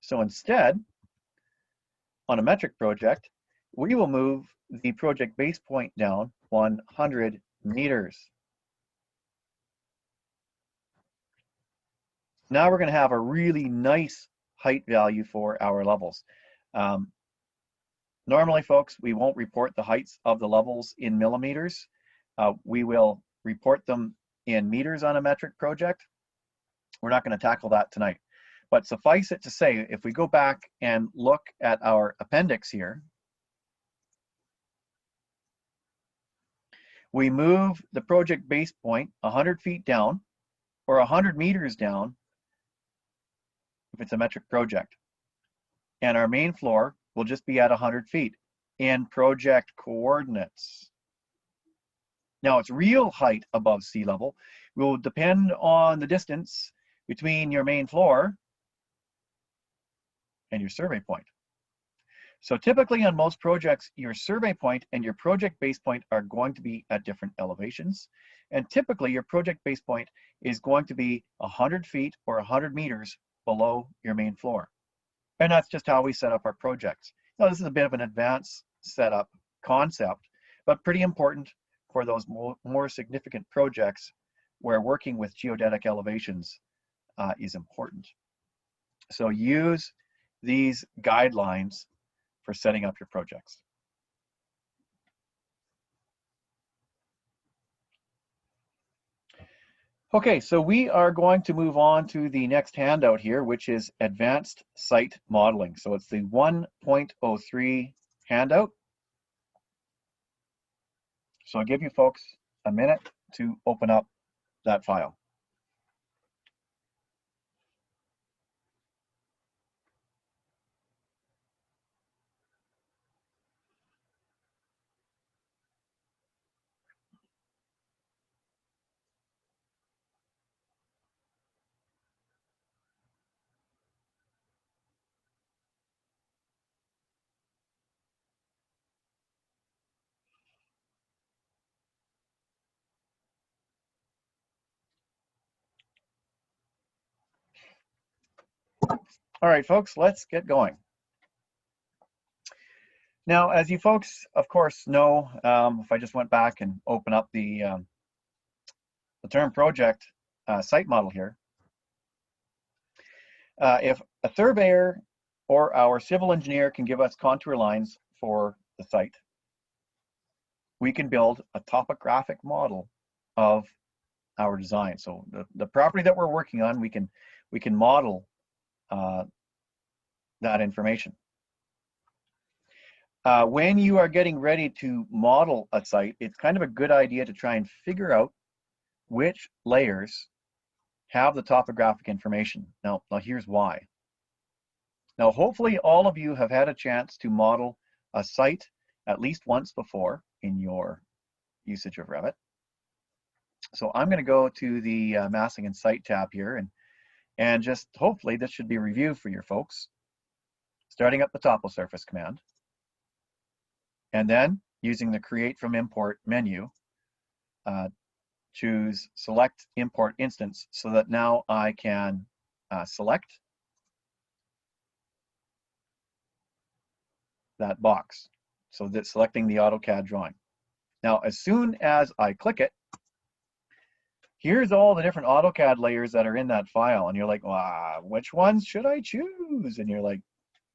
So instead, on a metric project, we will move the project base point down 100 meters. Now we're going to have a really nice height value for our levels. Normally, folks, we won't report the heights of the levels in millimeters. We will report them in meters on a metric project. We're not going to tackle that tonight. But suffice it to say, if we go back and look at our appendix here, we move the project base point 100 feet down or 100 meters down if it's a metric project. And our main floor will just be at 100 feet in project coordinates. Now, its real height above sea level will depend on the distance between your main floor and your survey point. So typically on most projects, your survey point and your project base point are going to be at different elevations. And typically your project base point is going to be 100 feet or 100 meters below your main floor. And that's just how we set up our projects. Now, this is a bit of an advanced setup concept, but pretty important for those more significant projects where working with geodetic elevations is important. So use these guidelines for setting up your projects. Okay, so we are going to move on to the next handout here, which is advanced site modeling. So it's the 1.03 handout. So I'll give you folks a minute to open up that file. All right, folks, let's get going. Now, as you folks, of course, know, if I just went back and open up the term project site model here, if a surveyor or our civil engineer can give us contour lines for the site, we can build a topographic model of our design. So the property that we're working on, we can model that information. When you are getting ready to model a site, it's kind of a good idea to try and figure out which layers have the topographic information. Now here's why. Now, hopefully all of you have had a chance to model a site at least once before in your usage of Revit. So I'm going to go to the Massing and Site tab here, and just hopefully this should be a review for your folks. Starting up the topo surface command, and then using the Create from Import menu, choose Select Import Instance, so that now I can select that box. So that's selecting the AutoCAD drawing. Now, as soon as I click it, here's all the different AutoCAD layers that are in that file. And you're like, wow, which ones should I choose? And you're like,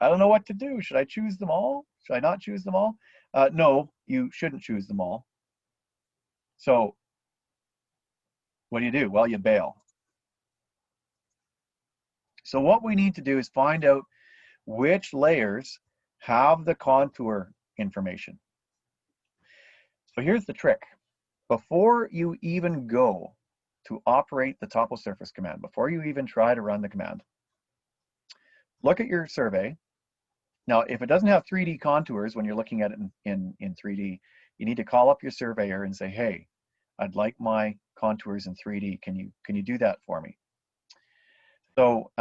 I don't know what to do. Should I choose them all? Should I not choose them all? No, you shouldn't choose them all. So what do? Well, you bail. So what we need to do is find out which layers have the contour information. So here's the trick. Before you even go to operate the topo surface command, before you even try to run the command, look at your survey. Now, if it doesn't have 3D contours when you're looking at it in 3D, you need to call up your surveyor and say, hey, I'd like my contours in 3D. Can you do that for me? So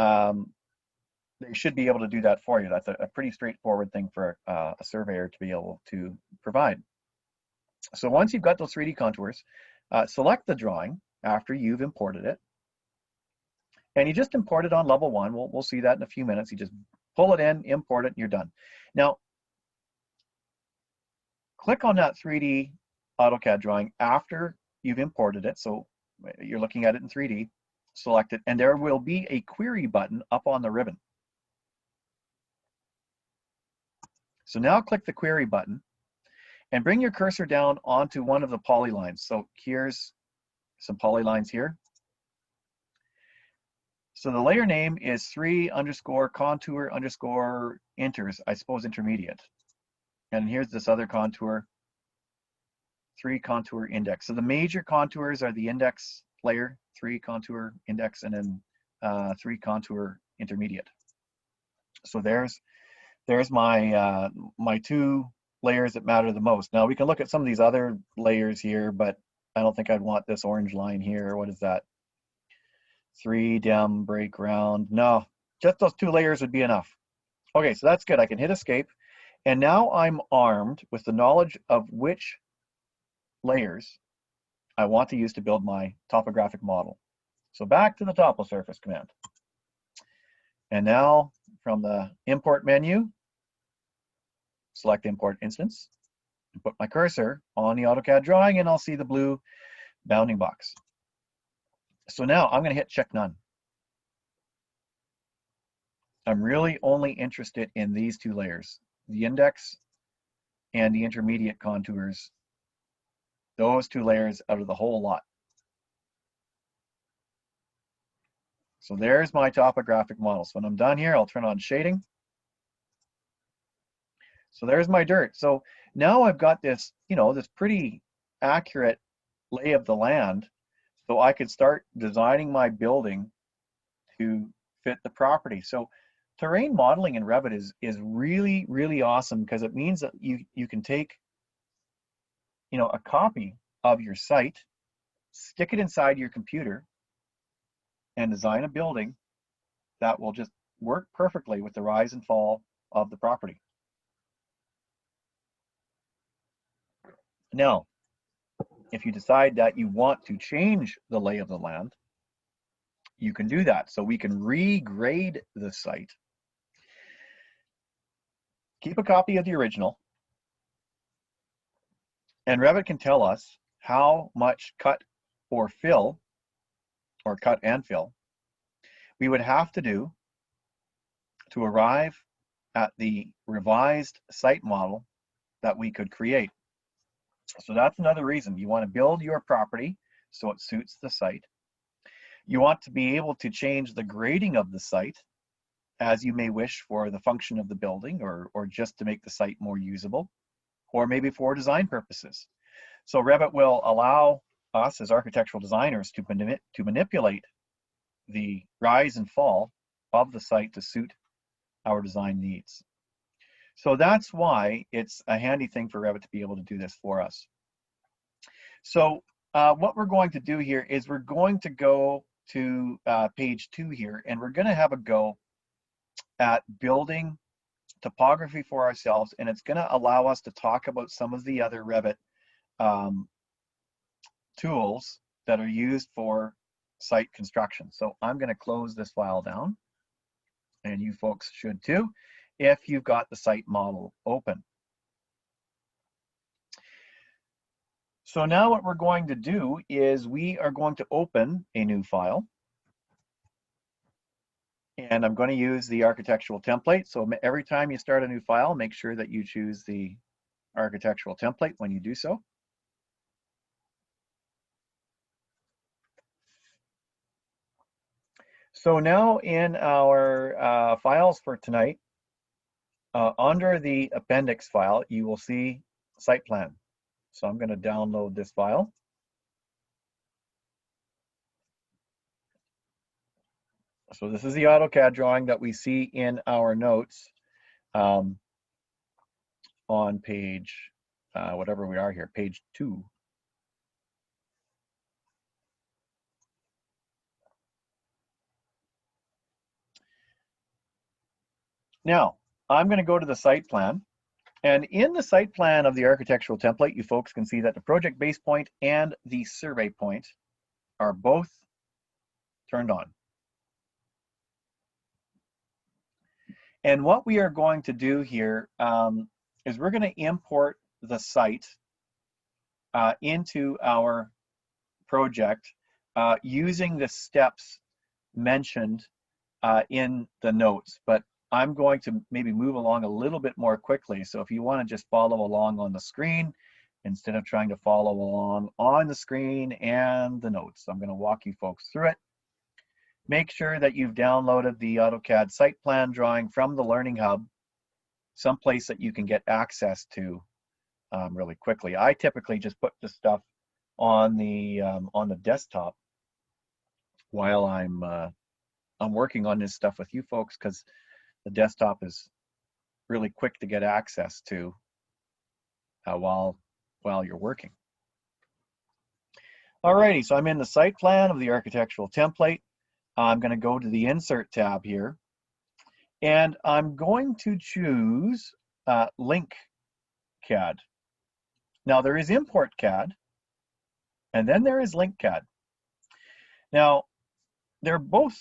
they should be able to do that for you. That's a pretty straightforward thing for a surveyor to be able to provide. So once you've got those 3D contours, select the drawing after you've imported it. And you just import it on level 1. We'll see that in a few minutes. You just pull it in, import it, and you're done. Now, click on that 3D AutoCAD drawing after you've imported it. So you're looking at it in 3D, select it, and there will be a query button up on the ribbon. So now click the query button and bring your cursor down onto one of the polylines. So here's some polylines here. So the layer name is 3_contour_inters, I suppose intermediate. And here's this other contour, 3 contour index. So the major contours are the index layer, 3 contour index, and then 3 contour intermediate. So there's my my 2 layers that matter the most. Now we can look at some of these other layers here, but I don't think I'd want this orange line here. What is that? 3 dem break round. No, just those 2 layers would be enough. Okay, so that's good. I can hit escape. And now I'm armed with the knowledge of which layers I want to use to build my topographic model. So back to the topo surface command. And now from the import menu, select import instance, and put my cursor on the AutoCAD drawing, and I'll see the blue bounding box. So now I'm going to hit check none. I'm really only interested in these 2 layers, the index and the intermediate contours, those 2 layers out of the whole lot. So there's my topographic model. So when I'm done here, I'll turn on shading. So there's my dirt. So now I've got this, this pretty accurate lay of the land. So I could start designing my building to fit the property. So terrain modeling in Revit is really, really awesome, because it means that you can take, a copy of your site, stick it inside your computer, and design a building that will just work perfectly with the rise and fall of the property. Now, if you decide that you want to change the lay of the land, you can do that. So we can regrade the site. Keep a copy of the original, and Revit can tell us how much cut or fill, or cut and fill, we would have to do to arrive at the revised site model that we could create. So that's another reason. You want to build your property so it suits the site. You want to be able to change the grading of the site as you may wish for the function of the building, or just to make the site more usable, or maybe for design purposes. So Revit will allow us as architectural designers to manipulate the rise and fall of the site to suit our design needs. So that's why it's a handy thing for Revit to be able to do this for us. So what we're going to do here is we're going to go to page 2 here, and we're going to have a go at building topography for ourselves, and it's going to allow us to talk about some of the other Revit tools that are used for site construction. So I'm going to close this file down, and you folks should too if you've got the site model open. So now what we're going to do is we are going to open a new file, and I'm going to use the architectural template. So every time you start a new file, make sure that you choose the architectural template when you do so. So now in our files for tonight, under the appendix file, you will see site plan. So I'm going to download this file. So this is the AutoCAD drawing that we see in our notes on page, whatever we are here, page 2. Now, I'm going to go to the site plan. And in the site plan of the architectural template, you folks can see that the project base point and the survey point are both turned on. And what we are going to do here is we're going to import the site into our project using the steps mentioned in the notes. But I'm going to maybe move along a little bit more quickly. So if you want to just follow along on the screen, instead of trying to follow along on the screen and the notes, I'm going to walk you folks through it. Make sure that you've downloaded the AutoCAD site plan drawing from the Learning Hub, someplace that you can get access to really quickly. I typically just put this stuff on the desktop while I'm working on this stuff with you folks, because the desktop is really quick to get access to while you're working. Alrighty, so I'm in the site plan of the architectural template. I'm going to go to the Insert tab here, and I'm going to choose Link CAD. Now there is Import CAD, and then there is Link CAD. Now they're both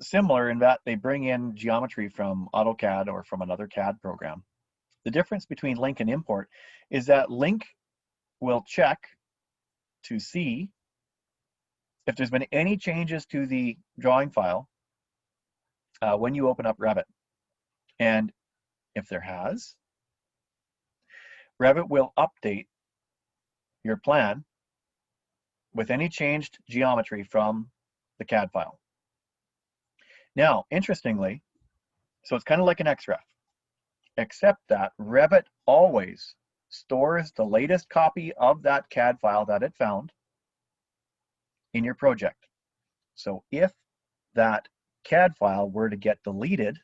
similar in that they bring in geometry from AutoCAD or from another CAD program. The difference between Link and Import is that Link will check to see if there's been any changes to the drawing file when you open up Revit. And if there has, Revit will update your plan with any changed geometry from the CAD file. Now, interestingly, so it's kind of like an XREF, except that Revit always stores the latest copy of that CAD file that it found in your project. So if that CAD file were to get deleted,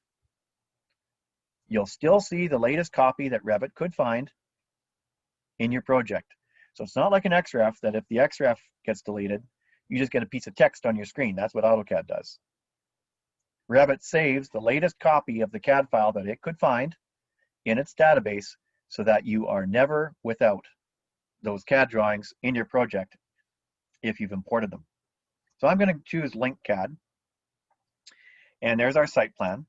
you'll still see the latest copy that Revit could find in your project. So it's not like an XREF that if the XREF gets deleted, you just get a piece of text on your screen. That's what AutoCAD does. Revit saves the latest copy of the CAD file that it could find in its database so that you are never without those CAD drawings in your project if you've imported them. So I'm going to choose Link CAD, and there's our site plan.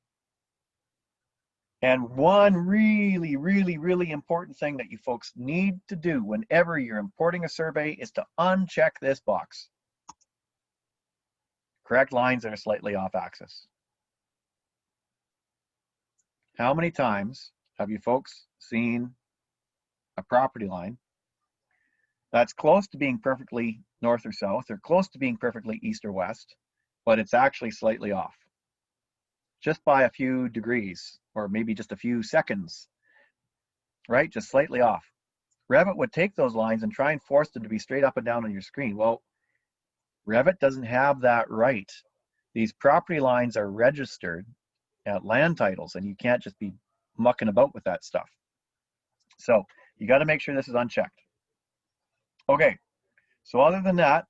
And one really, really, really important thing that you folks need to do whenever you're importing a survey is to uncheck this box. Correct lines that are slightly off axis. How many times have you folks seen a property line that's close to being perfectly north or south, or close to being perfectly east or west, but it's actually slightly off, just by a few degrees, or maybe just a few seconds, right? Just slightly off. Revit would take those lines and try and force them to be straight up and down on your screen. Well, Revit doesn't have that right. these property lines are registered at land titles, and you can't just be mucking about with that stuff. So you got to make sure this is unchecked. Okay, so other than that,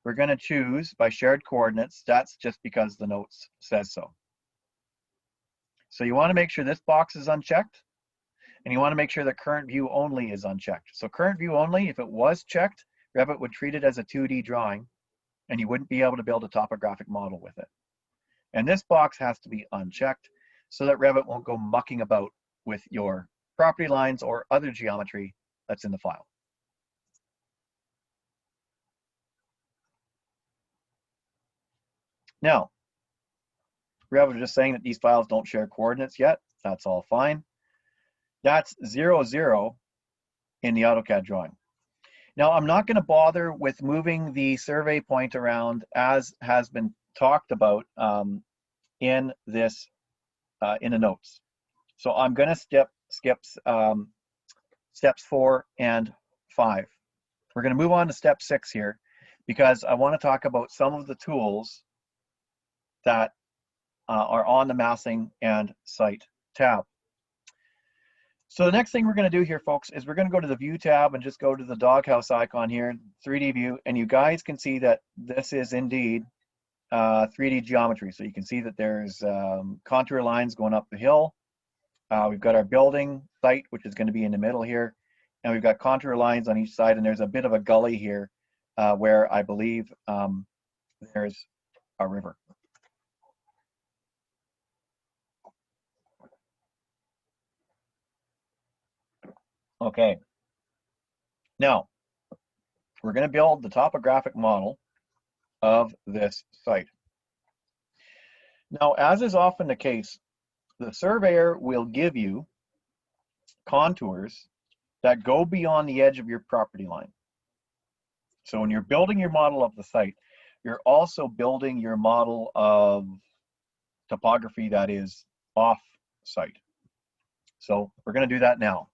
we're going to choose by shared coordinates. That's just because the notes says so. So you want to make sure this box is unchecked, and you want to make sure that current view only is unchecked. So current view only, if it was checked, Revit would treat it as a 2D drawing, and you wouldn't be able to build a topographic model with it. And this box has to be unchecked so that Revit won't go mucking about with your property lines or other geometry that's in the file. Now, Revit is just saying that these files don't share coordinates yet. That's all fine. That's 0, 0 in the AutoCAD drawing. Now, I'm not going to bother with moving the survey point around as has been talked about in this in the notes. So I'm going to skip steps 4 and 5. We're going to move on to step 6 here because I want to talk about some of the tools that are on the massing and site tab. So the next thing we're going to do here, folks, is we're going to go to the view tab and just go to the doghouse icon here, 3D view, and you guys can see that this is indeed 3D geometry. So you can see that there's contour lines going up the hill. We've got our building site, which is going to be in the middle here, and we've got contour lines on each side, and there's a bit of a gully here where I believe there's a river. Okay, now we're going to build the topographic model of this site. Now, as is often the case, the surveyor will give you contours that go beyond the edge of your property line. So when you're building your model of the site, you're also building your model of topography that is off site. So we're going to do that now.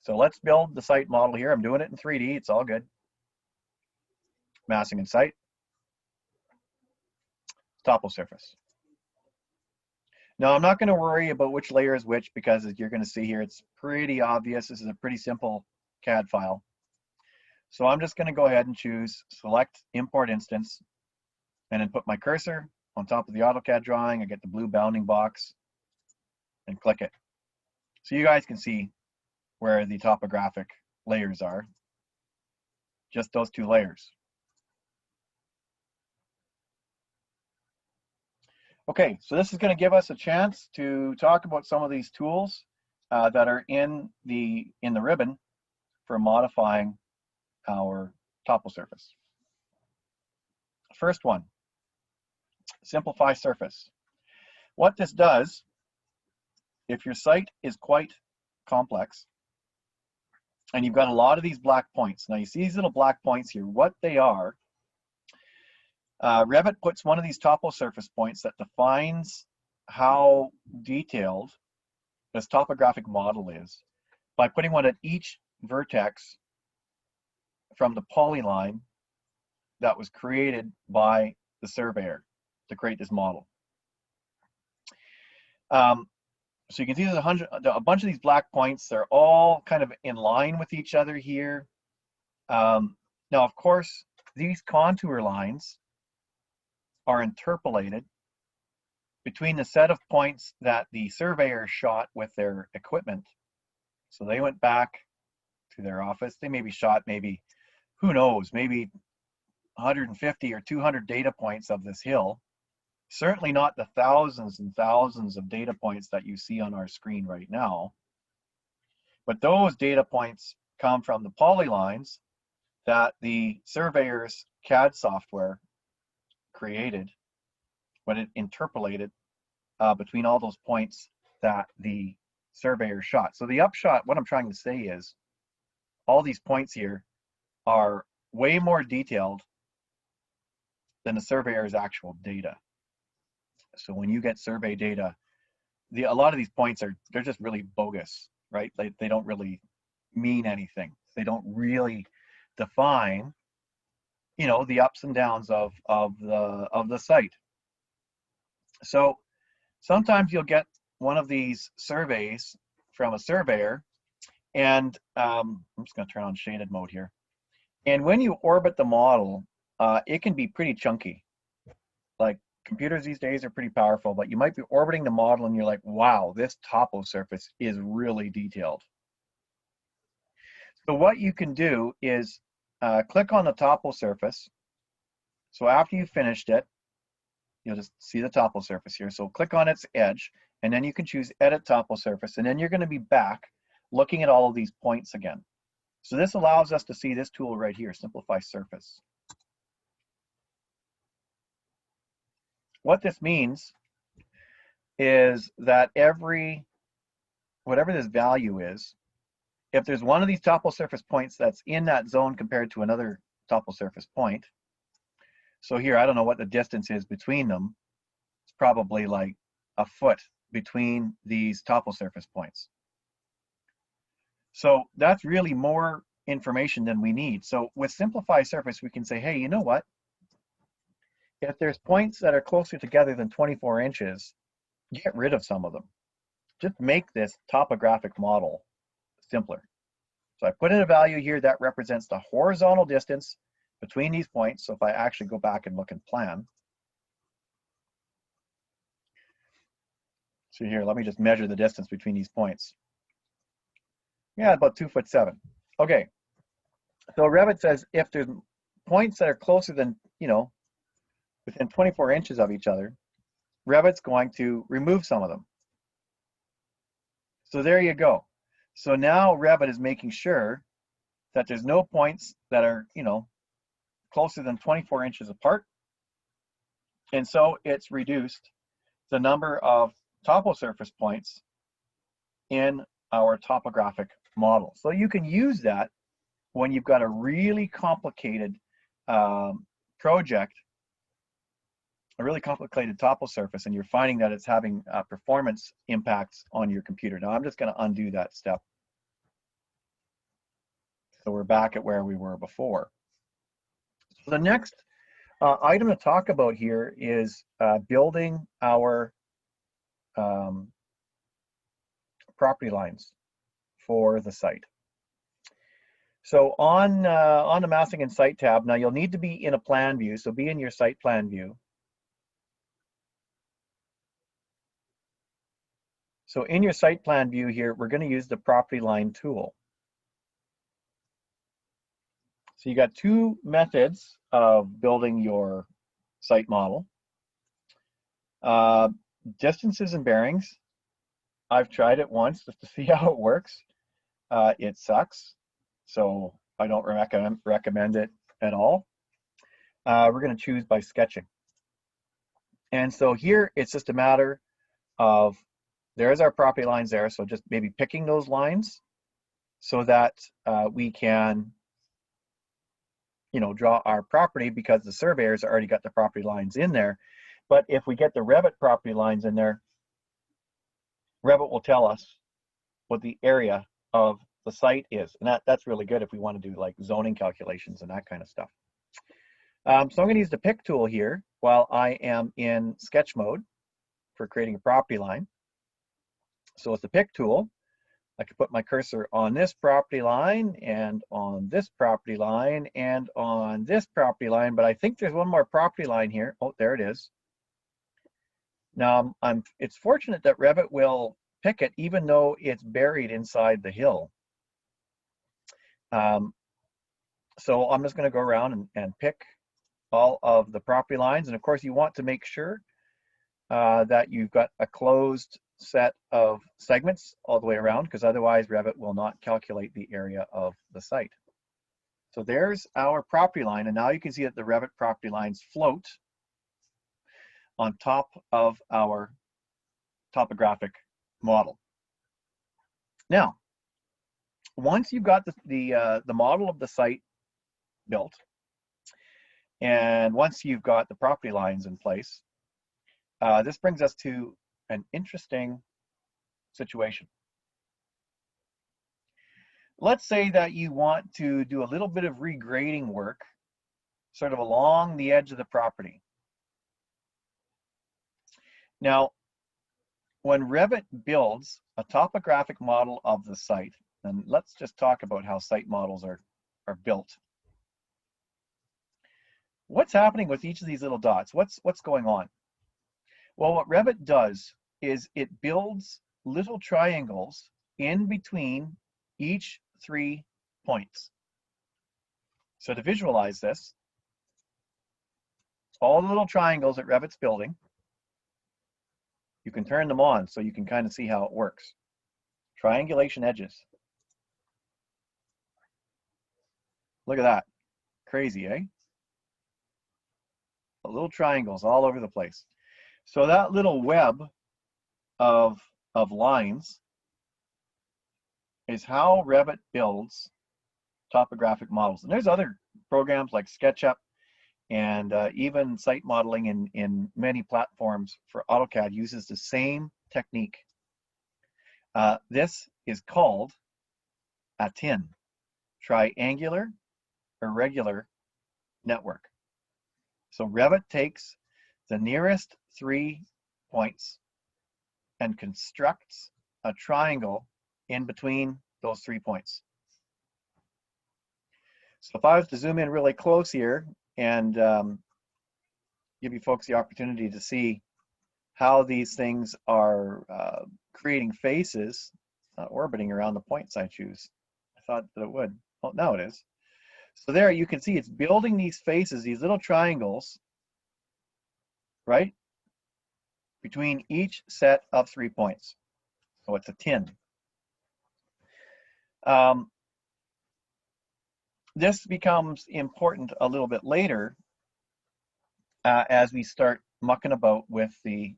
So let's build the site model here. I'm doing it in 3D. It's all good. Massing and site. Topo surface. Now, I'm not going to worry about which layer is which because as you're going to see here, it's pretty obvious. This is a pretty simple CAD file. So I'm just going to go ahead and choose select import instance and then put my cursor on top of the AutoCAD drawing. I get the blue bounding box and click it. So you guys can see where the topographic layers are. Just those 2 layers. Okay, so this is going to give us a chance to talk about some of these tools that are in the ribbon for modifying our topo surface. First one, simplify surface. What this does, if your site is quite complex and you've got a lot of these black points. Now you see these little black points here, what they are, Revit puts one of these topo surface points that defines how detailed this topographic model is by putting one at each vertex from the polyline that was created by the surveyor to create this model. So you can see there's a bunch of these black points. They're all kind of in line with each other here. Now, of course, these contour lines are interpolated between the set of points that the surveyor shot with their equipment. So they went back to their office. They maybe shot who knows, maybe 150 or 200 data points of this hill. Certainly not the thousands and thousands of data points that you see on our screen right now. But those data points come from the polylines that the surveyor's CAD software created when it interpolated between all those points that the surveyor shot. So the upshot, what I'm trying to say is, all these points here are way more detailed than the surveyor's actual data. So when you get survey data, a lot of these points they're just really bogus, right? They don't really mean anything. They don't really define, the ups and downs of the site. So sometimes you'll get one of these surveys from a surveyor, and I'm just going to turn on shaded mode here. And when you orbit the model, it can be pretty chunky. Like computers these days are pretty powerful, but you might be orbiting the model and you're like, wow, this topo surface is really detailed. So what you can do is click on the topo surface. So after you've finished it, you'll just see the topo surface here. So click on its edge, and then you can choose Edit Topo Surface, and then you're going to be back looking at all of these points again. So this allows us to see this tool right here, Simplify Surface. What this means is that whatever this value is, if there's one of these topo surface points that's in that zone compared to another topo surface point, so here, I don't know what the distance is between them. It's probably like a foot between these topo surface points. So that's really more information than we need. So with Simplify Surface, we can say, hey, you know what? If there's points that are closer together than 24 inches, get rid of some of them. Just make this topographic model simpler. So I put in a value here that represents the horizontal distance between these points. So if I actually go back and look and plan. So here, let me just measure the distance between these points. Yeah, about 2'7". Okay. So Revit says if there's points that are closer than, within 24 inches of each other, Revit's going to remove some of them. So there you go. So now Revit is making sure that there's no points that are, closer than 24 inches apart. And so it's reduced the number of topo surface points in our topographic model. So you can use that when you've got a really complicated project, a really complicated topo surface, and you're finding that it's having performance impacts on your computer. Now I'm just going to undo that step. So we're back at where we were before. So the next item to talk about here is building our property lines for the site. So on the Massing and Site tab, now you'll need to be in a plan view, so be in your site plan view. So in your site plan view here, we're going to use the property line tool. So you got two methods of building your site model. Distances and bearings. I've tried it once just to see how it works. It sucks, so I don't recommend it at all. We're going to choose by sketching. And so here it's just a matter of, there's our property lines there, so just maybe picking those lines so that we can draw our property, because the surveyor's already got the property lines in there. But if we get the Revit property lines in there, Revit will tell us what the area of the site is. And that's really good if we want to do like zoning calculations and that kind of stuff. So I'm going to use the pick tool here while I am in sketch mode for creating a property line. So with the pick tool, I can put my cursor on this property line and on this property line and on this property line, but I think there's one more property line here. Oh, there it is. Now, it's fortunate that Revit will pick it even though it's buried inside the hill. So I'm just going to go around and pick all of the property lines. And of course, you want to make sure that you've got a closed set of segments all the way around, because otherwise Revit will not calculate the area of the site. So there's our property line, and now you can see that the Revit property lines float on top of our topographic model. Now, once you've got the model of the site built, and once you've got the property lines in place, this brings us to an interesting situation. Let's say that you want to do a little bit of regrading work sort of along the edge of the property. Now, when Revit builds a topographic model of the site, and let's just talk about how site models are built. What's happening with each of these little dots? What's going on? Well, what Revit does is it builds little triangles in between each 3 points. So to visualize this, all the little triangles that Revit's building, you can turn them on so you can kind of see how it works. Triangulation edges. Look at that. Crazy, eh? The little triangles all over the place. So that little web of lines is how Revit builds topographic models. And there's other programs like SketchUp and even site modeling in many platforms for AutoCAD uses the same technique. This is called a TIN, triangular irregular network. So Revit takes the nearest 3 points and constructs a triangle in between those 3 points. So if I was to zoom in really close here and give you folks the opportunity to see how these things are creating faces orbiting around the points I choose. I thought that it would. Oh, now it is. So there you can see it's building these faces, these little triangles, right, between each set of 3 points. So it's a TIN. This becomes important a little bit later as we start mucking about with the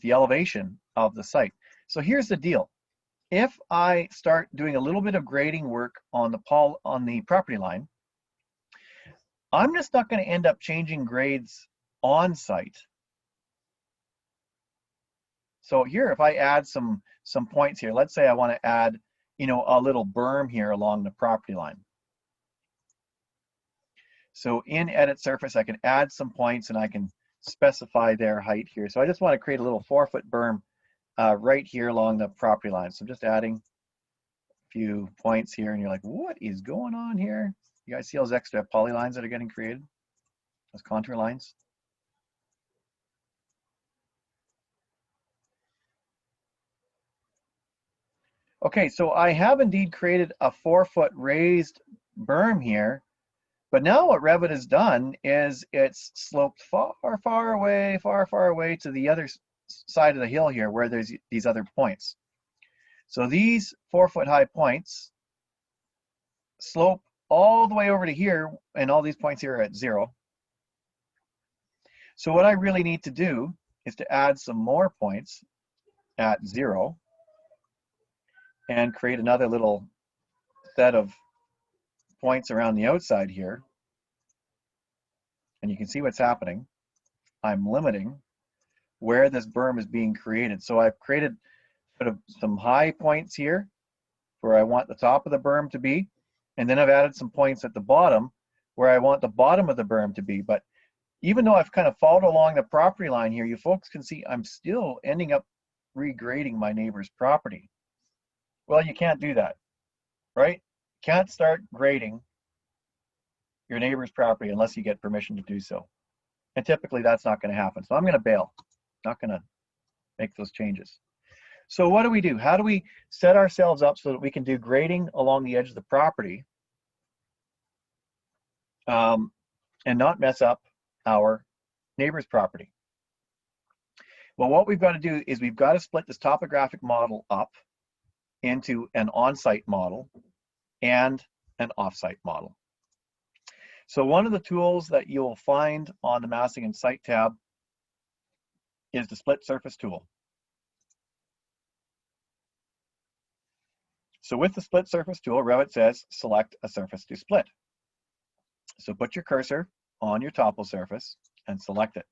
elevation of the site. So here's the deal. If I start doing a little bit of grading work on the property line, I'm just not going to end up changing grades on site. So here, if I add some points here, let's say I want to add, you know, a little berm here along the property line. So in Edit Surface, I can add some points and I can specify their height here. So I just want to create a little 4-foot berm right here along the property line. So I'm just adding a few points here, and you're like, what is going on here? You guys see those extra polylines that are getting created? Those contour lines? Okay, so I have indeed created a 4-foot raised berm here, but now what Revit has done is it's sloped far away to the other side of the hill here where there's these other points. So these 4-foot high points slope all the way over to here, and all these points here are at 0. So what I really need to do is to add some more points at 0 and create another little set of points around the outside here. And you can see what's happening. I'm limiting where this berm is being created. So I've created sort of some high points here where I want the top of the berm to be. And then I've added some points at the bottom where I want the bottom of the berm to be. But even though I've kind of followed along the property line here, you folks can see I'm still ending up regrading my neighbor's property. Well, you can't do that, right? Can't start grading your neighbor's property unless you get permission to do so. And typically that's not going to happen. So I'm going to bail, not going to make those changes. So what do? How do we set ourselves up so that we can do grading along the edge of the property and not mess up our neighbor's property? Well, what we've got to do is we've got to split this topographic model up into an on-site model and an off-site model. So one of the tools that you'll find on the Massing and Site tab is the Split Surface tool. So with the Split Surface tool, Revit says select a surface to split. So put your cursor on your topo surface and select it.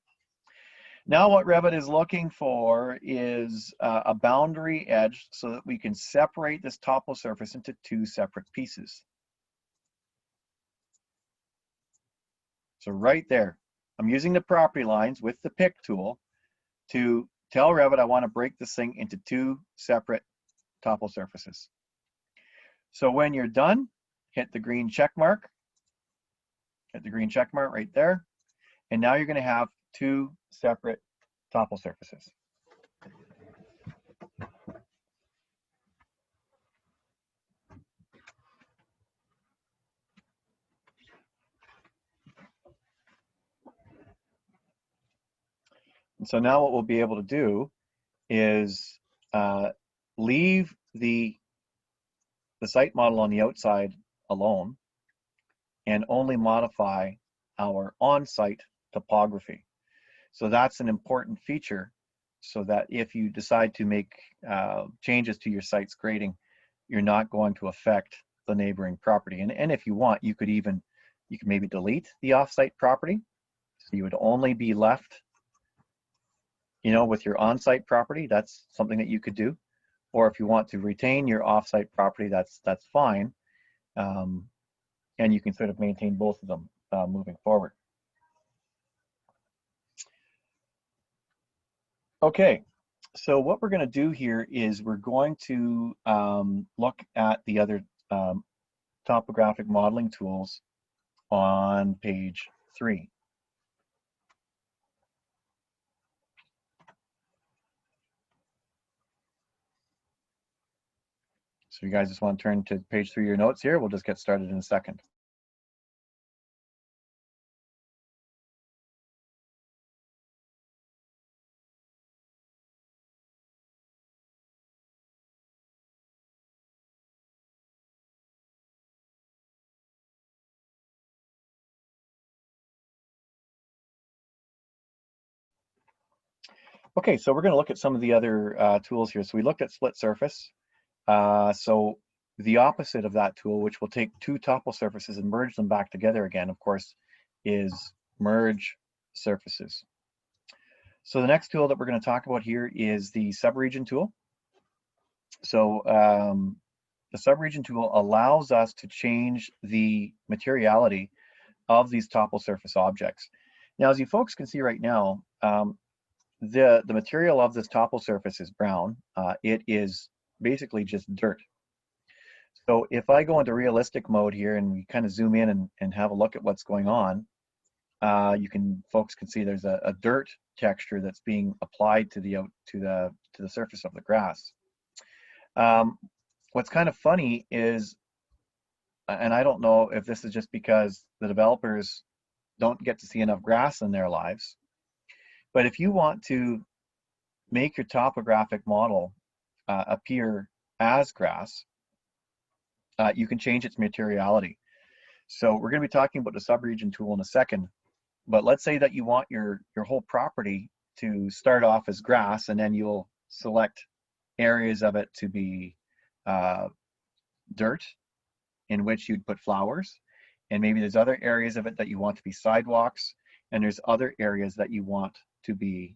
Now what Revit is looking for is a boundary edge so that we can separate this topo surface into 2 separate pieces. So right there, I'm using the property lines with the pick tool to tell Revit I want to break this thing into 2 separate topo surfaces. So when you're done, hit the green check mark. Hit the green check mark right there. And now you're going to have 2 separate topo surfaces. And so now what we'll be able to do is leave the site model on the outside alone and only modify our on-site topography. So that's an important feature, so that if you decide to make changes to your site's grading, you're not going to affect the neighboring property. And if you want, you could maybe delete the off-site property. So you would only be left, with your on-site property. That's something that you could do. Or if you want to retain your off-site property, that's fine. And you can sort of maintain both of them moving forward. Okay, so what we're going to do here is we're going to look at the other topographic modeling tools on page 3. So you guys just want to turn to page 3 of your notes here. We'll just get started in a second. Okay, so we're going to look at some of the other tools here. So we looked at split surface. So the opposite of that tool, which will take 2 topo surfaces and merge them back together again, of course, is merge surfaces. So the next tool that we're going to talk about here is the subregion tool. So the subregion tool allows us to change the materiality of these topo surface objects. Now, as you folks can see right now, the material of this topo surface is brown. It is basically just dirt. So if I go into realistic mode here and we kind of zoom in and have a look at what's going on, folks can see there's a dirt texture that's being applied to the surface of the grass. What's kind of funny is, and I don't know if this is just because the developers don't get to see enough grass in their lives, but if you want to make your topographic model appear as grass, you can change its materiality. So we're going to be talking about the subregion tool in a second, but let's say that you want your whole property to start off as grass, and then you'll select areas of it to be dirt, in which you'd put flowers, and maybe there's other areas of it that you want to be sidewalks, and there's other areas that you want to be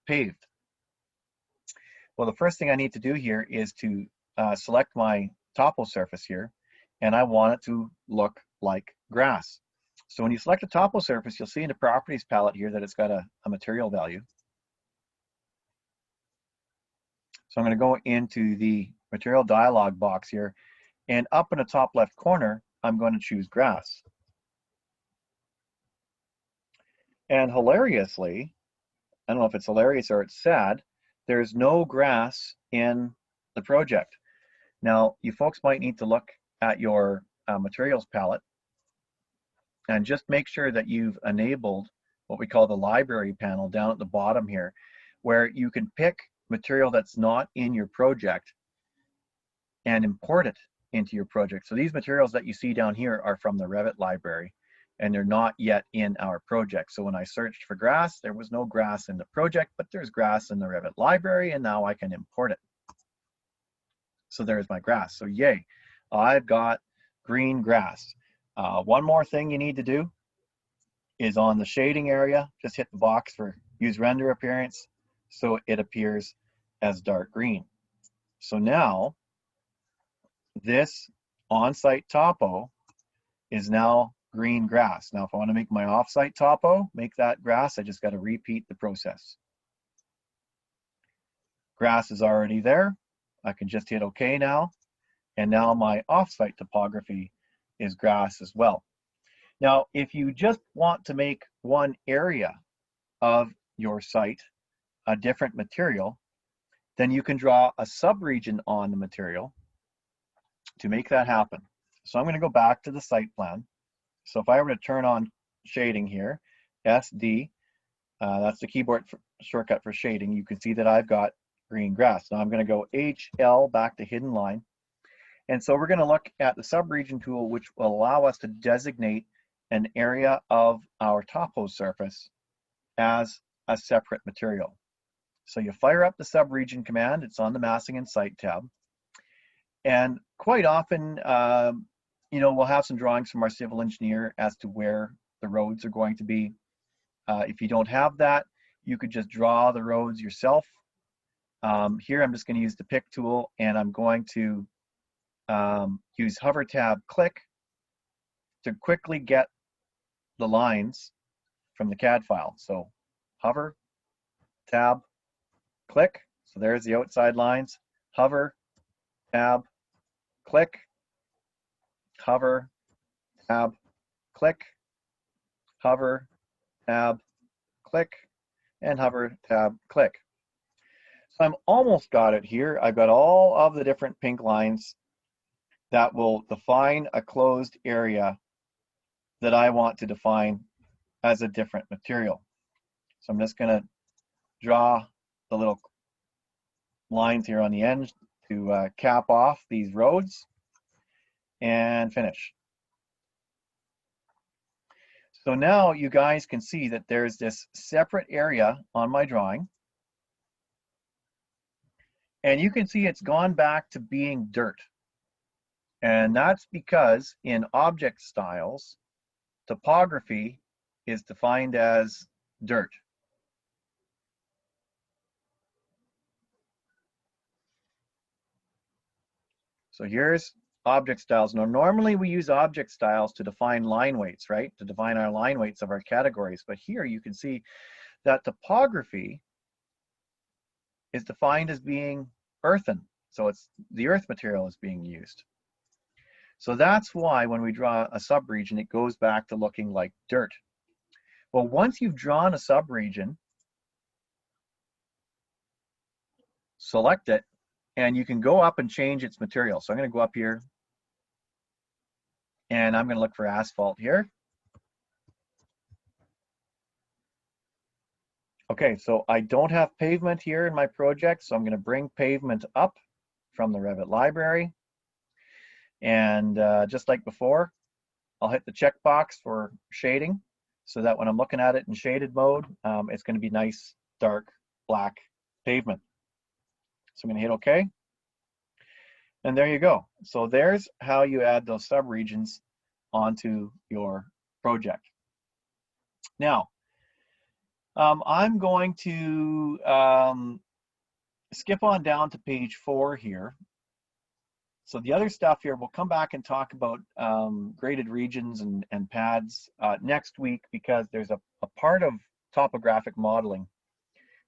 paved. Well, the first thing I need to do here is to select my topo surface here, and I want it to look like grass. So when you select a topo surface, you'll see in the properties palette here that it's got a material value. So I'm going to go into the material dialog box here, and up in the top left corner, I'm going to choose grass. And hilariously, I don't know if it's hilarious or it's sad, there's no grass in the project. Now, you folks might need to look at your materials palette and just make sure that you've enabled what we call the library panel down at the bottom here, where you can pick material that's not in your project and import it into your project. So these materials that you see down here are from the Revit library, and they're not yet in our project. So when I searched for grass, there was no grass in the project, but there's grass in the Revit library, and now I can import it. So there's my grass. So yay, I've got green grass. One more thing you need to do is on the shading area, just hit the box for use render appearance, so it appears as dark green. So now this on-site topo is now green grass. Now if I want to make my off-site topo, make that grass, I just got to repeat the process. grass is already there. I can just hit OK now. And now my offsite topography is grass as well. Now, if you just want to make one area of your site a different material, then you can draw a subregion on the material to make that happen. So I'm going to go back to the site plan. So if I were to turn on shading here, SD, that's the keyboard shortcut for shading, you can see that I've got green grass. Now I'm going to go HL back to hidden line. And so we're going to look at the subregion tool, which will allow us to designate an area of our topo surface as a separate material. So you fire up the subregion command. It's on the Massing and Site tab. And quite often, we'll have some drawings from our civil engineer as to where the roads are going to be. If you don't have that, you could just draw the roads yourself. Here, I'm just going to use the pick tool, and I'm going to use hover tab click to quickly get the lines from the CAD file. So hover, tab, click. So there's the outside lines. Hover, tab, click, hover, tab, click, hover, tab, click, and hover, tab, click. So I'm almost got it here. I've got all of the different pink lines that will define a closed area that I want to define as a different material. So I'm just going to draw the little lines here on the end to cap off these roads and finish. So now you guys can see that there's this separate area on my drawing. And you can see it's gone back to being dirt. And that's because in object styles, topography is defined as dirt. So here's object styles. Now, normally we use object styles to define line weights, right? To define our line weights of our categories. But here you can see that topography is defined as being earthen. So it's the earth material is being used. So that's why when we draw a subregion, it goes back to looking like dirt. Well, once you've drawn a subregion, select it, and you can go up and change its material. So I'm going to go up here, and I'm going to look for asphalt here. Okay, so I don't have pavement here in my project, so I'm going to bring pavement up from the Revit library. And just like before, I'll hit the checkbox for shading so that when I'm looking at it in shaded mode, it's going to be nice, dark, black pavement. So I'm going to hit OK. And there you go. So there's how you add those subregions onto your project. Now, I'm going to skip on down to page 4 here. So the other stuff here, we'll come back and talk about graded regions and pads next week, because there's a part of topographic modeling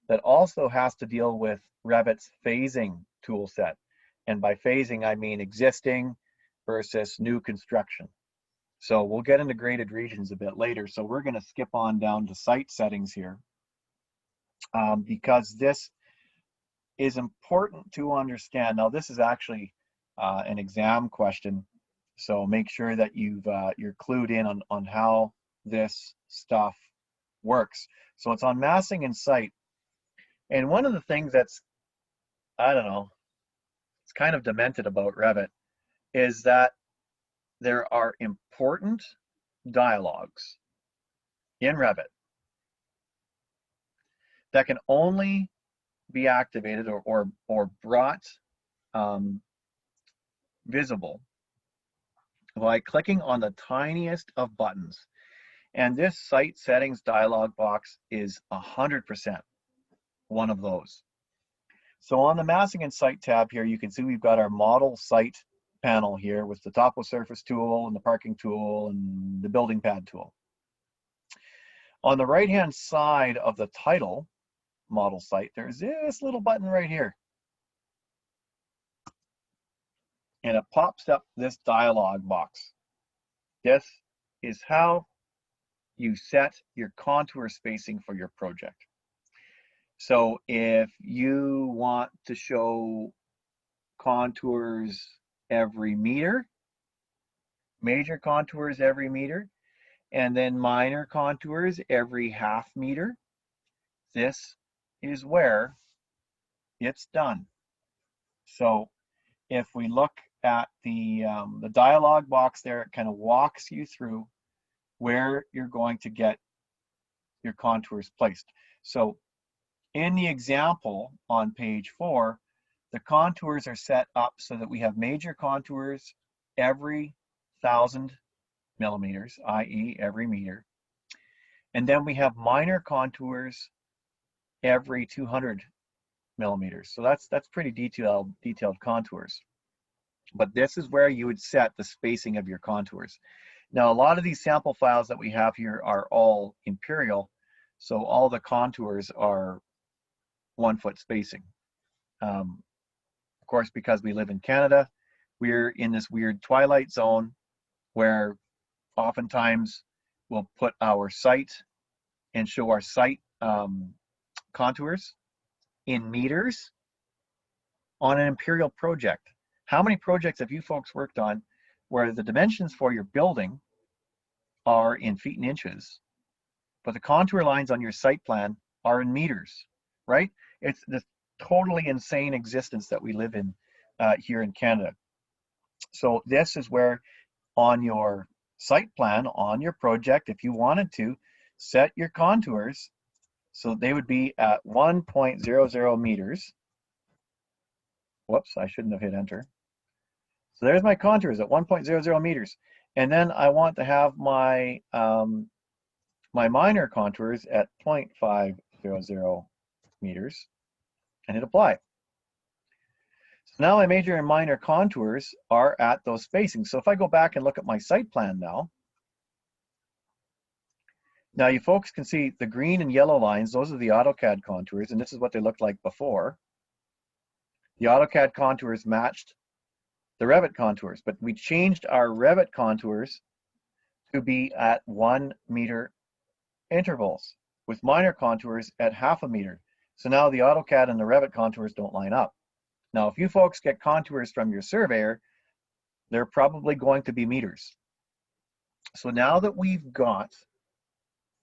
that also has to deal with Revit's phasing tool set. And by phasing, I mean existing versus new construction. So we'll get into graded regions a bit later. So we're going to skip on down to site settings here, because this is important to understand. Now, this is actually an exam question, so make sure that you're clued in on how this stuff works. So it's on massing and site. And one of the things that's, I don't know, it's kind of demented about Revit is that there are important dialogues in Revit that can only be activated or brought visible by clicking on the tiniest of buttons. And this site settings dialog box is 100% one of those. So on the massing and site tab here, you can see we've got our model site panel here with the topo surface tool and the parking tool and the building pad tool. On the right hand side of the title model site, there's this little button right here. and it pops up this dialog box. This is how you set your contour spacing for your project. So if you want to show contours every meter, major contours every meter, and then minor contours every half meter, this is where it's done. So if we look at the dialog box there, it kind of walks you through where you're going to get your contours placed. So in the example on page 4, the contours are set up so that we have major contours every 1,000 millimeters, i.e. every meter. And then we have minor contours every 200 millimeters. So that's pretty detailed contours. But this is where you would set the spacing of your contours. Now, a lot of these sample files that we have here are all imperial, so all the contours are 1 foot spacing. Of course, because we live in Canada, we're in this weird twilight zone where oftentimes we'll put our site and show our site contours in meters on an imperial project. How many projects have you folks worked on where the dimensions for your building are in feet and inches, but the contour lines on your site plan are in meters, right? It's this totally insane existence that we live in here in Canada. So this is where on your site plan, on your project, if you wanted to, set your contours so they would be at 1.00 meters. Whoops, I shouldn't have hit enter. So there's my contours at 1.00 meters. And then I want to have my my minor contours at 0.500 meters and hit apply. So now my major and minor contours are at those spacings. So if I go back and look at my site plan now you folks can see the green and yellow lines, those are the AutoCAD contours, and this is what they looked like before. The AutoCAD contours matched the Revit contours, but we changed our Revit contours to be at 1 meter intervals with minor contours at 0.5 meter. So now the AutoCAD and the Revit contours don't line up. Now, if you folks get contours from your surveyor, they're probably going to be meters. So now that we've got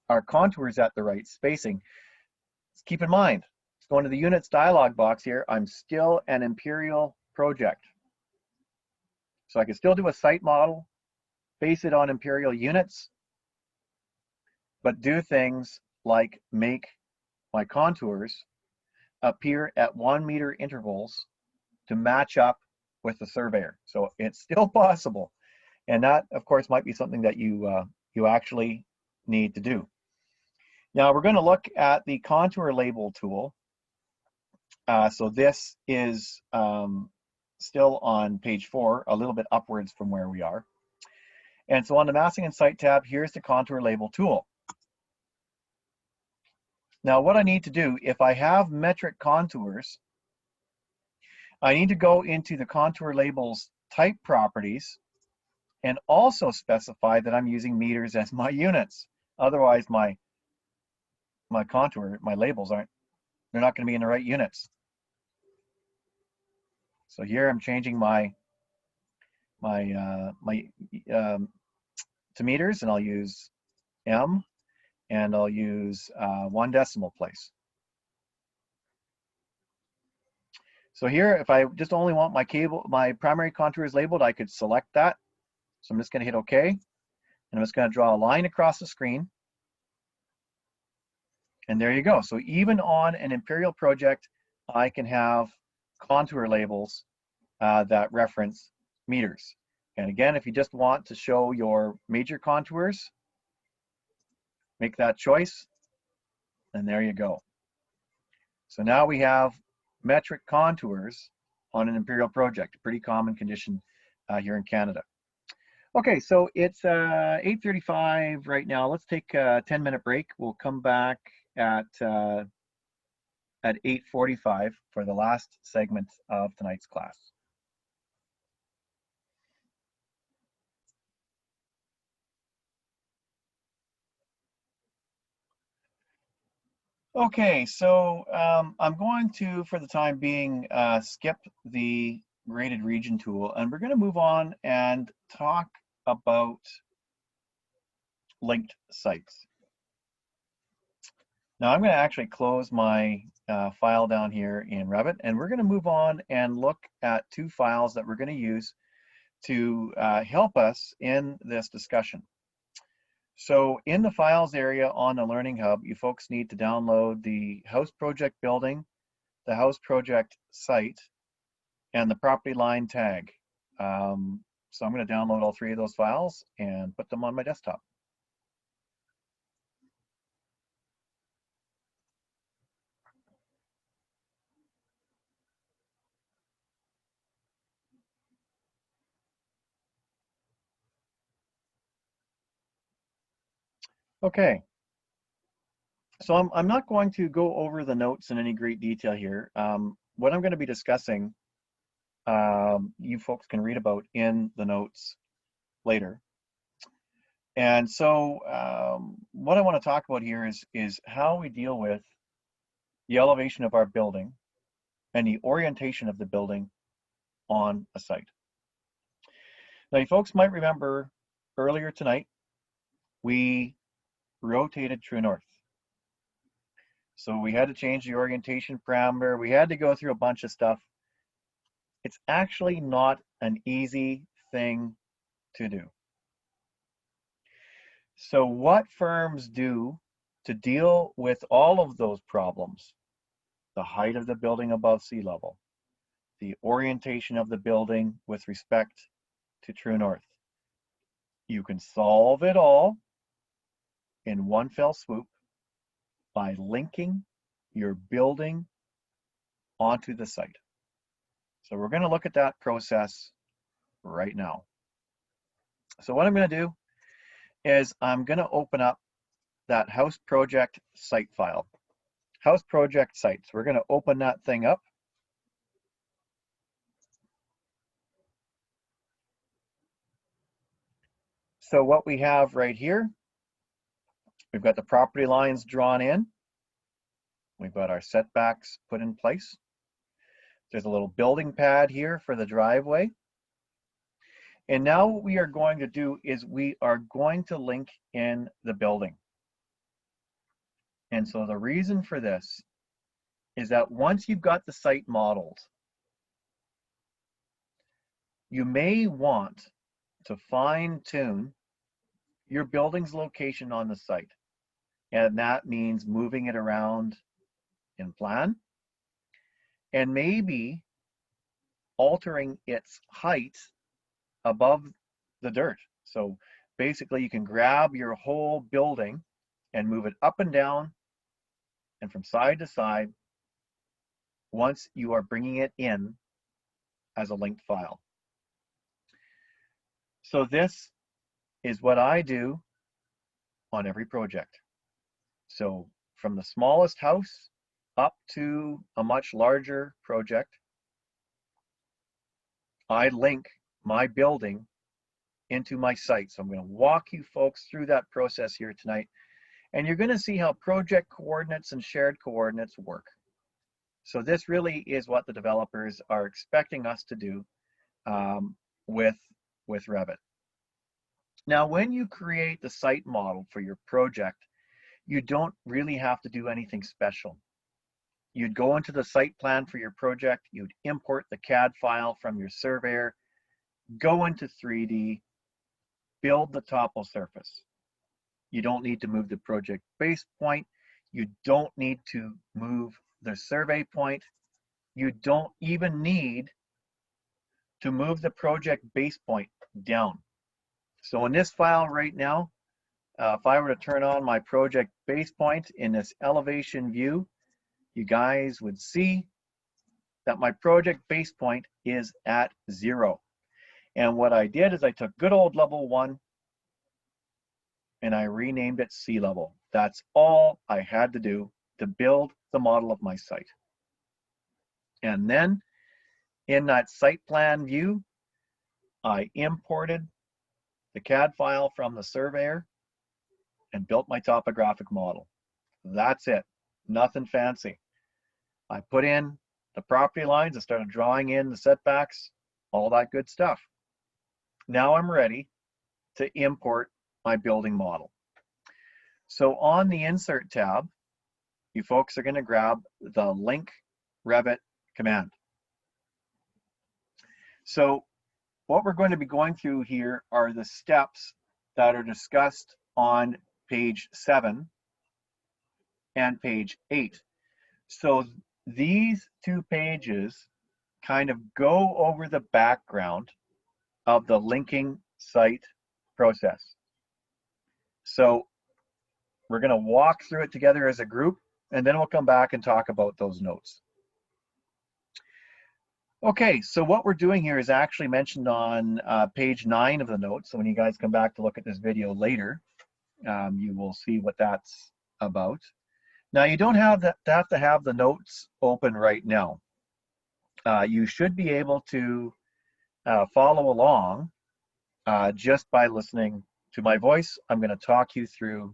our contours at the right spacing, keep in mind, going to the units dialog box here, I'm still an imperial project. So I can still do a site model, base it on imperial units, but do things like make my contours appear at 1 meter intervals to match up with the surveyor. So it's still possible. And that, of course, might be something that you actually need to do. Now we're going to look at the contour label tool. So this is still on page 4, a little bit upwards from where we are. And so on the Massing and Site tab, here's the contour label tool. Now what I need to do, if I have metric contours, I need to go into the contour labels type properties and also specify that I'm using meters as my units. Otherwise my contour, my labels they're not going to be in the right units. So here I'm changing my to meters, and I'll use M, and I'll use 1 decimal place. So here, if I just only want my primary contours labeled, I could select that. So I'm just going to hit OK, and I'm just going to draw a line across the screen. And there you go. So even on an imperial project, I can have contour labels that reference meters. And again, if you just want to show your major contours, make that choice, and there you go. So now we have metric contours on an imperial project, a pretty common condition here in Canada. Okay, so it's 8:35 right now. Let's take a 10-minute break. We'll come back at 8:45 for the last segment of tonight's class. Okay, so I'm going to, for the time being, skip the graded region tool, and we're going to move on and talk about linked sites. Now I'm going to actually close my file down here in Revit, and we're going to move on and look at two files that we're going to use to help us in this discussion. So in the files area on the Learning Hub, you folks need to download the house project building, the house project site, and the property line tag. So I'm going to download all three of those files and put them on my desktop. Okay, so I'm not going to go over the notes in any great detail here. What I'm going to be discussing, you folks can read about in the notes later. And so what I want to talk about here is how we deal with the elevation of our building and the orientation of the building on a site. Now, you folks might remember earlier tonight, we rotated true north. So we had to change the orientation parameter. We had to go through a bunch of stuff. It's actually not an easy thing to do. So what firms do to deal with all of those problems, the height of the building above sea level, the orientation of the building with respect to true north, you can solve it all in one fell swoop by linking your building onto the site. So we're going to look at that process right now. So what I'm going to do is I'm going to open up that house project site file. House project sites. We're going to open that thing up. So what we have right here, we've got the property lines drawn in. We've got our setbacks put in place. There's a little building pad here for the driveway. And now what we are going to do is we are going to link in the building. And so the reason for this is that once you've got the site modeled, you may want to fine tune your building's location on the site. And that means moving it around in plan and maybe altering its height above the dirt. So basically you can grab your whole building and move it up and down and from side to side once you are bringing it in as a linked file. So this is what I do on every project. So from the smallest house up to a much larger project, I link my building into my site. So I'm going to walk you folks through that process here tonight, and you're going to see how project coordinates and shared coordinates work. So this really is what the developers are expecting us to do with Revit. Now, when you create the site model for your project, you don't really have to do anything special. You'd go into the site plan for your project, you'd import the CAD file from your surveyor, go into 3D, build the topo surface. You don't need to move the project base point. You don't need to move the survey point. You don't even need to move the project base point down. So in this file right now, if I were to turn on my project base point in this elevation view, you guys would see that my project base point is at 0. And what I did is I took good old level 1 and I renamed it sea level. That's all I had to do to build the model of my site. And then in that site plan view, I imported the CAD file from the surveyor and built my topographic model. That's it. Nothing fancy. I put in the property lines, I started drawing in the setbacks, all that good stuff. Now I'm ready to import my building model. So on the Insert tab, you folks are going to grab the Link Revit command. So what we're going to be going through here are the steps that are discussed on page 7 and page 8. So these 2 pages kind of go over the background of the linking site process. So we're going to walk through it together as a group, and then we'll come back and talk about those notes. Okay, so what we're doing here is actually mentioned on page 9 of the notes. So when you guys come back to look at this video later, you will see what that's about. Now you don't have to have the notes open right now. You should be able to follow along just by listening to my voice. I'm going to talk you through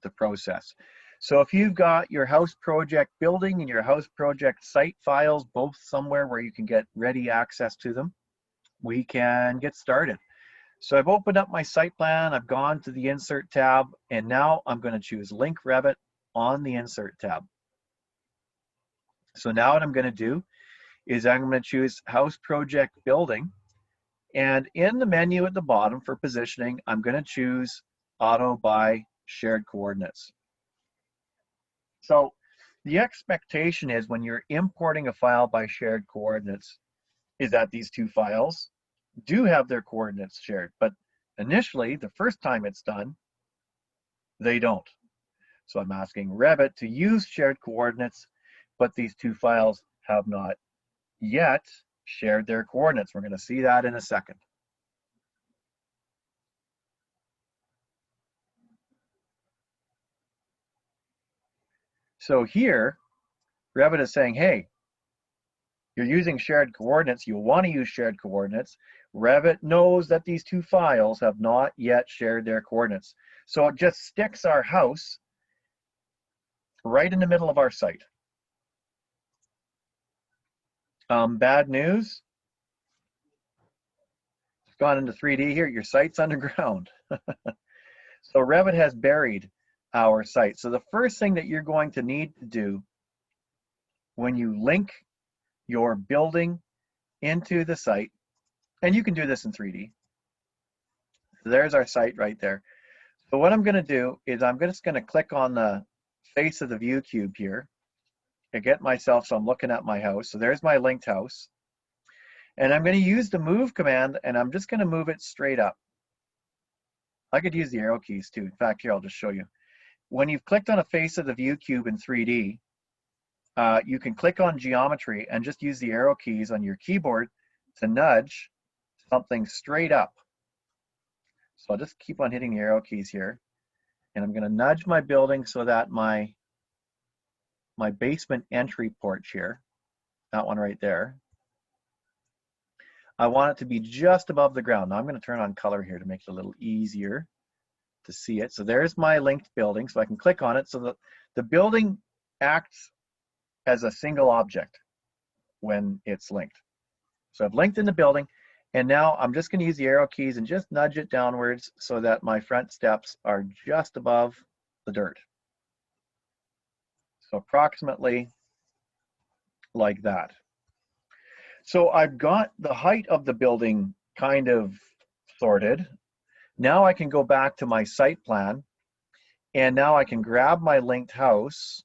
the process. So if you've got your house project building and your house project site files both somewhere where you can get ready access to them, we can get started. So I've opened up my site plan, I've gone to the Insert tab, and now I'm going to choose Link Revit on the Insert tab. So now what I'm going to do is I'm going to choose House Project Building, and in the menu at the bottom for positioning, I'm going to choose Auto by Shared Coordinates. So the expectation is when you're importing a file by shared coordinates is that these 2 files do have their coordinates shared, but initially, the first time it's done, they don't. So I'm asking Revit to use shared coordinates, but these 2 files have not yet shared their coordinates. We're going to see that in a second. So here, Revit is saying, hey, you're using shared coordinates, you want to use shared coordinates. Revit knows that these 2 files have not yet shared their coordinates. So it just sticks our house right in the middle of our site. Bad news, it's gone into 3D here, your site's underground. So Revit has buried our site. So the first thing that you're going to need to do when you link your building into the site, and you can do this in 3D. There's our site right there. So what I'm going to do is I'm just going to click on the face of the view cube here and get myself, so I'm looking at my house. So there's my linked house. And I'm going to use the move command, and I'm just going to move it straight up. I could use the arrow keys too. In fact, here, I'll just show you. When you've clicked on a face of the view cube in 3D, you can click on geometry and just use the arrow keys on your keyboard to nudge something straight up. So I'll just keep on hitting the arrow keys here. And I'm going to nudge my building so that my basement entry porch here, that one right there, I want it to be just above the ground. Now I'm going to turn on color here to make it a little easier to see it. So there's my linked building. So I can click on it so that the building acts as a single object when it's linked. So I've linked in the building, and now I'm just going to use the arrow keys and just nudge it downwards so that my front steps are just above the dirt. So approximately like that. So I've got the height of the building kind of sorted. Now I can go back to my site plan, and now I can grab my linked house,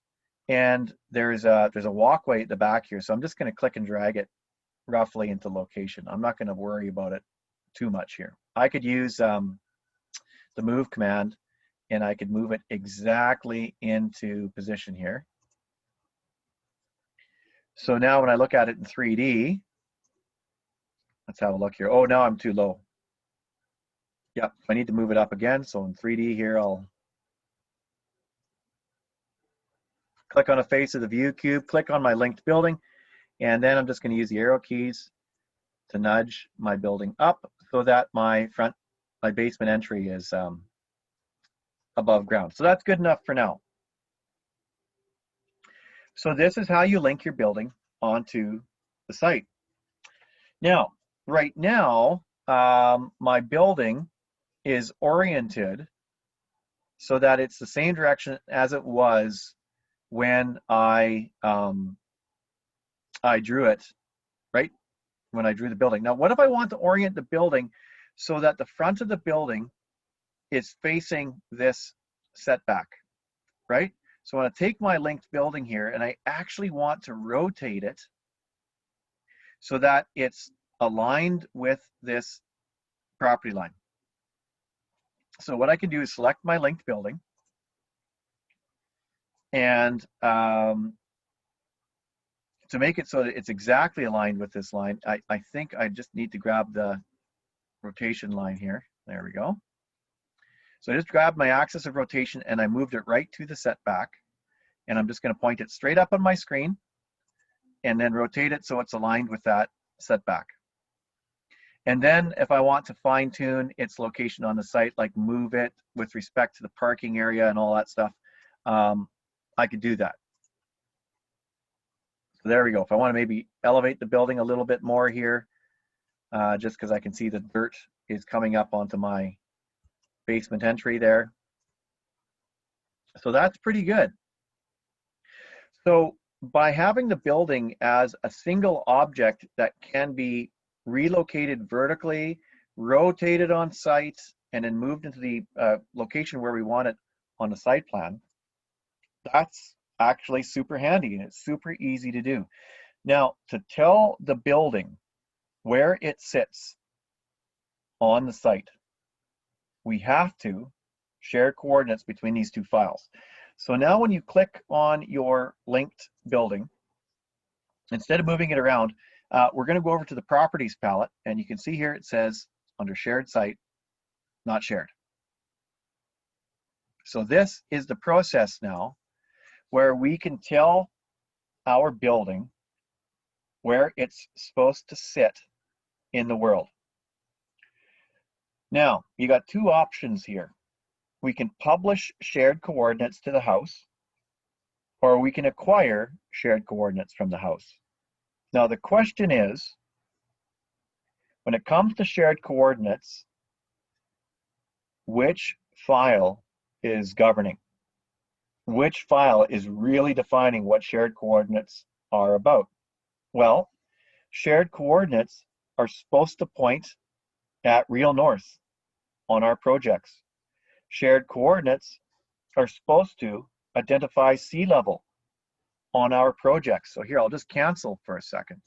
and there's a walkway at the back here. So I'm just going to click and drag it roughly into location. I'm not going to worry about it too much here. I could use the move command, and I could move it exactly into position here. So now when I look at it in 3D, let's have a look here. Oh, now I'm too low. Yep, I need to move it up again. So in 3D here, I'll click on a face of the view cube, click on my linked building, and then I'm just going to use the arrow keys to nudge my building up so that my basement entry is above ground. So that's good enough for now. So this is how you link your building onto the site. Now, right now, my building is oriented so that it's the same direction as it was when I drew it, right? When I drew the building. Now, what if I want to orient the building so that the front of the building is facing this setback, right? So I want to take my linked building here and I actually want to rotate it so that it's aligned with this property line. So what I can do is select my linked building and to make it so that it's exactly aligned with this line, I think I just need to grab the rotation line here. There we go. So I just grabbed my axis of rotation and I moved it right to the setback. And I'm just going to point it straight up on my screen and then rotate it so it's aligned with that setback. And then if I want to fine tune its location on the site, like move it with respect to the parking area and all that stuff, I could do that. So there we go. If I want to maybe elevate the building a little bit more here, just because I can see the dirt is coming up onto my basement entry there. So that's pretty good. So by having the building as a single object that can be relocated vertically, rotated on site, and then moved into the location where we want it on the site plan, that's actually super handy and it's super easy to do. Now, to tell the building where it sits on the site, we have to share coordinates between these two files. So now when you click on your linked building, instead of moving it around, we're going to go over to the properties palette, and you can see here it says under shared site, not shared. So this is the process now where we can tell our building where it's supposed to sit in the world. Now, you got two options here. We can publish shared coordinates to the house, or we can acquire shared coordinates from the house. Now, the question is, when it comes to shared coordinates, which file is governing? Which file is really defining what shared coordinates are about? Well, shared coordinates are supposed to point at real north on our projects. Shared coordinates are supposed to identify sea level on our projects. So here, I'll just cancel for a second.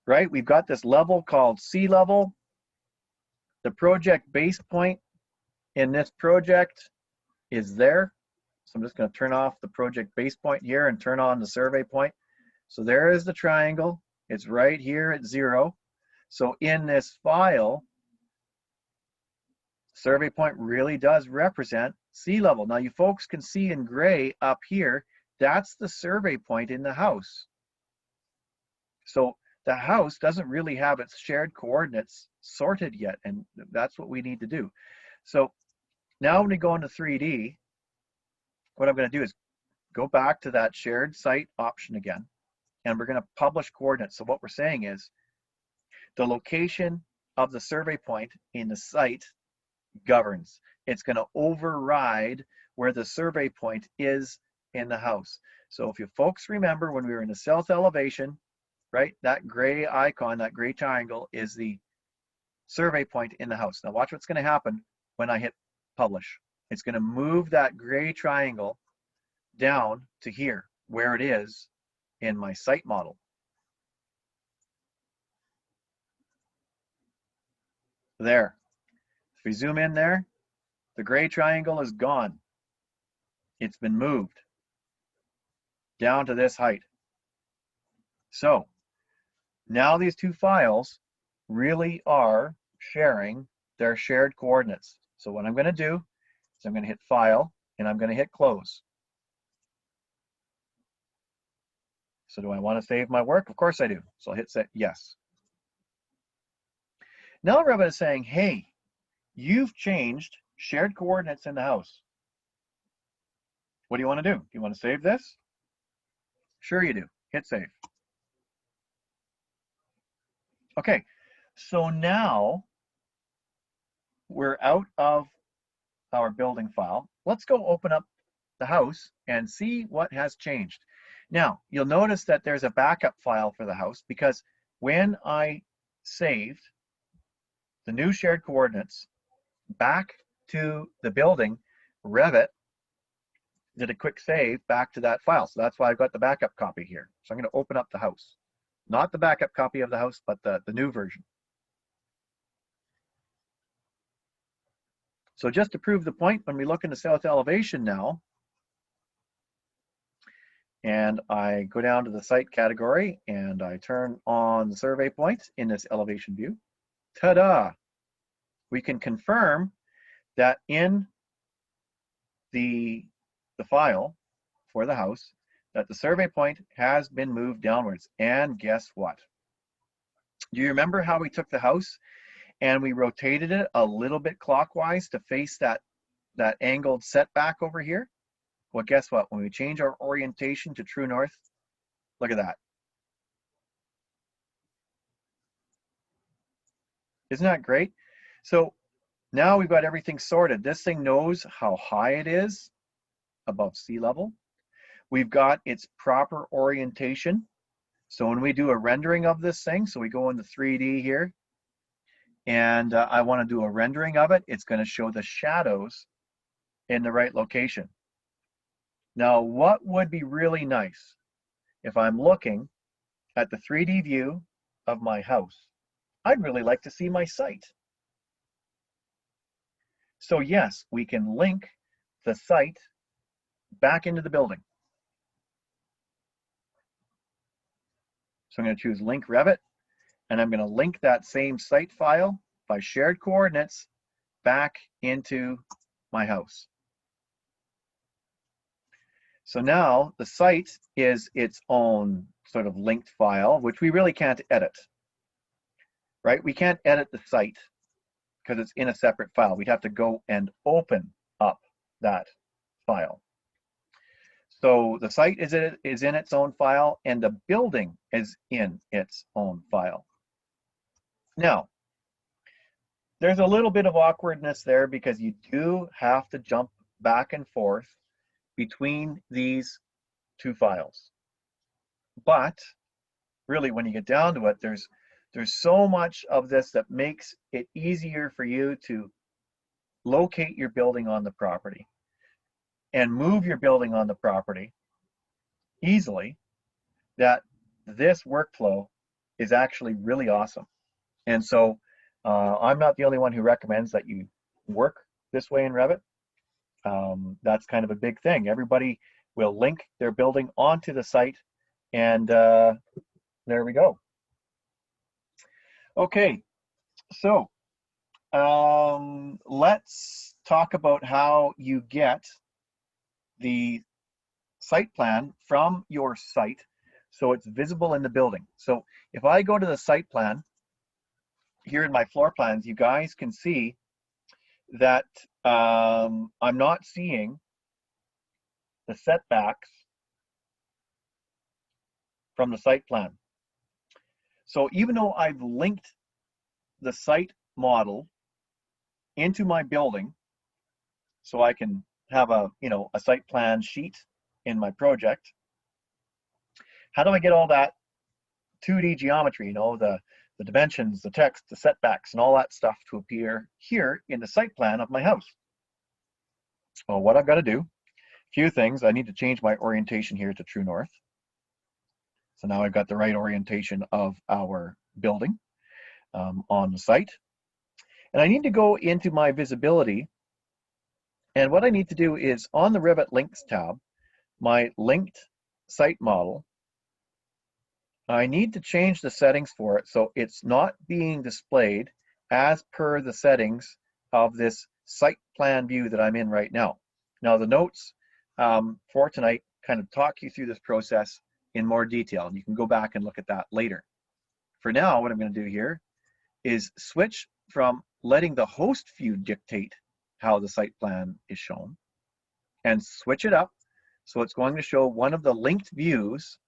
Right, we've got this level called sea level. The project base point in this project is there. So I'm just going to turn off the project base point here and turn on the survey point. So there is the triangle. It's right here at 0. So in this file, survey point really does represent sea level. Now you folks can see in gray up here, that's the survey point in the house. So the house doesn't really have its shared coordinates sorted yet, and that's what we need to do. So now when we go into 3D, what I'm going to do is go back to that shared site option again, and we're going to publish coordinates. So what we're saying is the location of the survey point in the site governs. It's going to override where the survey point is in the house. So if you folks remember when we were in the south elevation, right, that gray icon, that gray triangle is the survey point in the house. Now watch what's going to happen when I hit publish. It's going to move that gray triangle down to here where it is in my site model. There. If we zoom in there, the gray triangle is gone. It's been moved down to this height. So now these two files really are sharing their shared coordinates. So what I'm going to do is I'm going to hit File and I'm going to hit Close. So do I want to save my work? Of course I do. So I'll hit Yes. Now Revit is saying, hey, you've changed shared coordinates in the house. What do you want to do? Do you want to save this? Sure you do. Hit save. Okay, so now we're out of our building file. Let's go open up the house and see what has changed. Now, you'll notice that there's a backup file for the house because when I saved the new shared coordinates back to the building, Revit did a quick save back to that file. So that's why I've got the backup copy here. So I'm going to open up the house. Not the backup copy of the house, but the new version. So just to prove the point, when we look in the south elevation now, and I go down to the site category and I turn on the survey points in this elevation view, ta-da! We can confirm that in the file for the house, that the survey point has been moved downwards. And guess what? Do you remember how we took the house and we rotated it a little bit clockwise to face that angled setback over here? Well, guess what? When we change our orientation to true north, look at that. Isn't that great? So now we've got everything sorted. This thing knows how high it is above sea level. We've got its proper orientation. So when we do a rendering of this thing, so we go into 3D here, and I want to do a rendering of it, it's going to show the shadows in the right location. Now, what would be really nice if I'm looking at the 3D view of my house? I'd really like to see my site. So yes, we can link the site back into the building. So I'm going to choose Link Revit, and I'm going to link that same site file by shared coordinates back into my house. So now the site is its own sort of linked file, which we really can't edit, right? We can't edit the site because it's in a separate file. We'd have to go and open up that file. So the site is in its own file, and the building is in its own file. Now, there's a little bit of awkwardness there because you do have to jump back and forth between these two files. But really, when you get down to it, there's so much of this that makes it easier for you to locate your building on the property and move your building on the property easily, that this workflow is actually really awesome. And so I'm not the only one who recommends that you work this way in Revit. That's kind of a big thing. Everybody will link their building onto the site, and there we go. Okay, so let's talk about how you get the site plan from your site so it's visible in the building. So if I go to the site plan, here in my floor plans, you guys can see that I'm not seeing the setbacks from the site plan. So even though I've linked the site model into my building, so I can have a site plan sheet in my project, how do I get all that 2D geometry, the dimensions, the text, the setbacks, and all that stuff to appear here in the site plan of my house? Well, what I've got to do, a few things. I need to change my orientation here to true north. So now I've got the right orientation of our building on the site. And I need to go into my visibility. And what I need to do is on the Revit Links tab, my linked site model, I need to change the settings for it so it's not being displayed as per the settings of this site plan view that I'm in right now. Now the notes for tonight kind of talk you through this process in more detail, and you can go back and look at that later. For now, what I'm going to do here is switch from letting the host view dictate how the site plan is shown and switch it up So it's going to show one of the linked views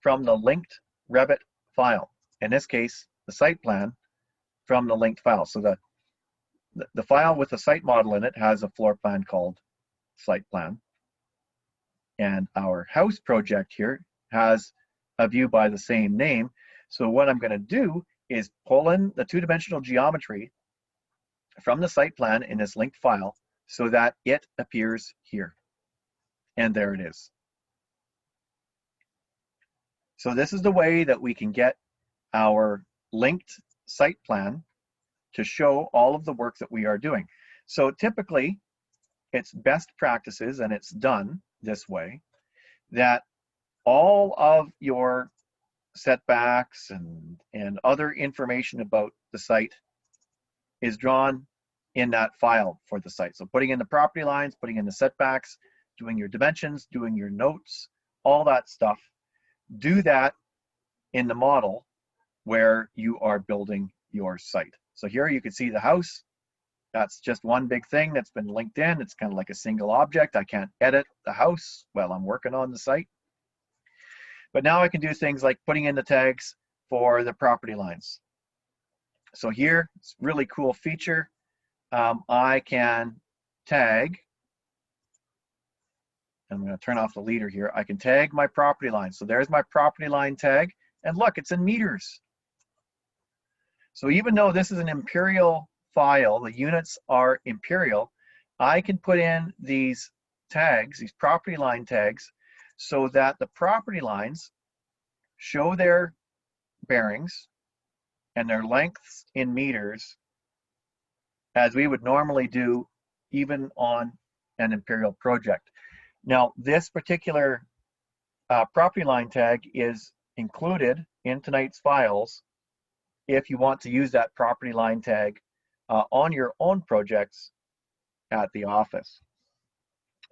from the linked Revit file. In this case, the site plan from the linked file. So the file with the site model in it has a floor plan called site plan. And our house project here has a view by the same name. So what I'm going to do is pull in the two-dimensional geometry from the site plan in this linked file so that it appears here. And there it is. So this is the way that we can get our linked site plan to show all of the work that we are doing. So typically, it's best practices, and it's done this way, that all of your setbacks and other information about the site is drawn in that file for the site. So putting in the property lines, putting in the setbacks, doing your dimensions, doing your notes, all that stuff. Do that in the model where you are building your site. So here you can see the house. That's just one big thing that's been linked in. It's kind of like a single object. I can't edit the house while I'm working on the site. But now I can do things like putting in the tags for the property lines. So here, it's a really cool feature. I can tag, I'm going to turn off the leader here. I can tag my property line. So there's my property line tag. And look, it's in meters. So even though this is an imperial file, the units are imperial, I can put in these tags, these property line tags, so that the property lines show their bearings and their lengths in meters as we would normally do even on an imperial project. Now, this particular property line tag is included in tonight's files if you want to use that property line tag on your own projects at the office.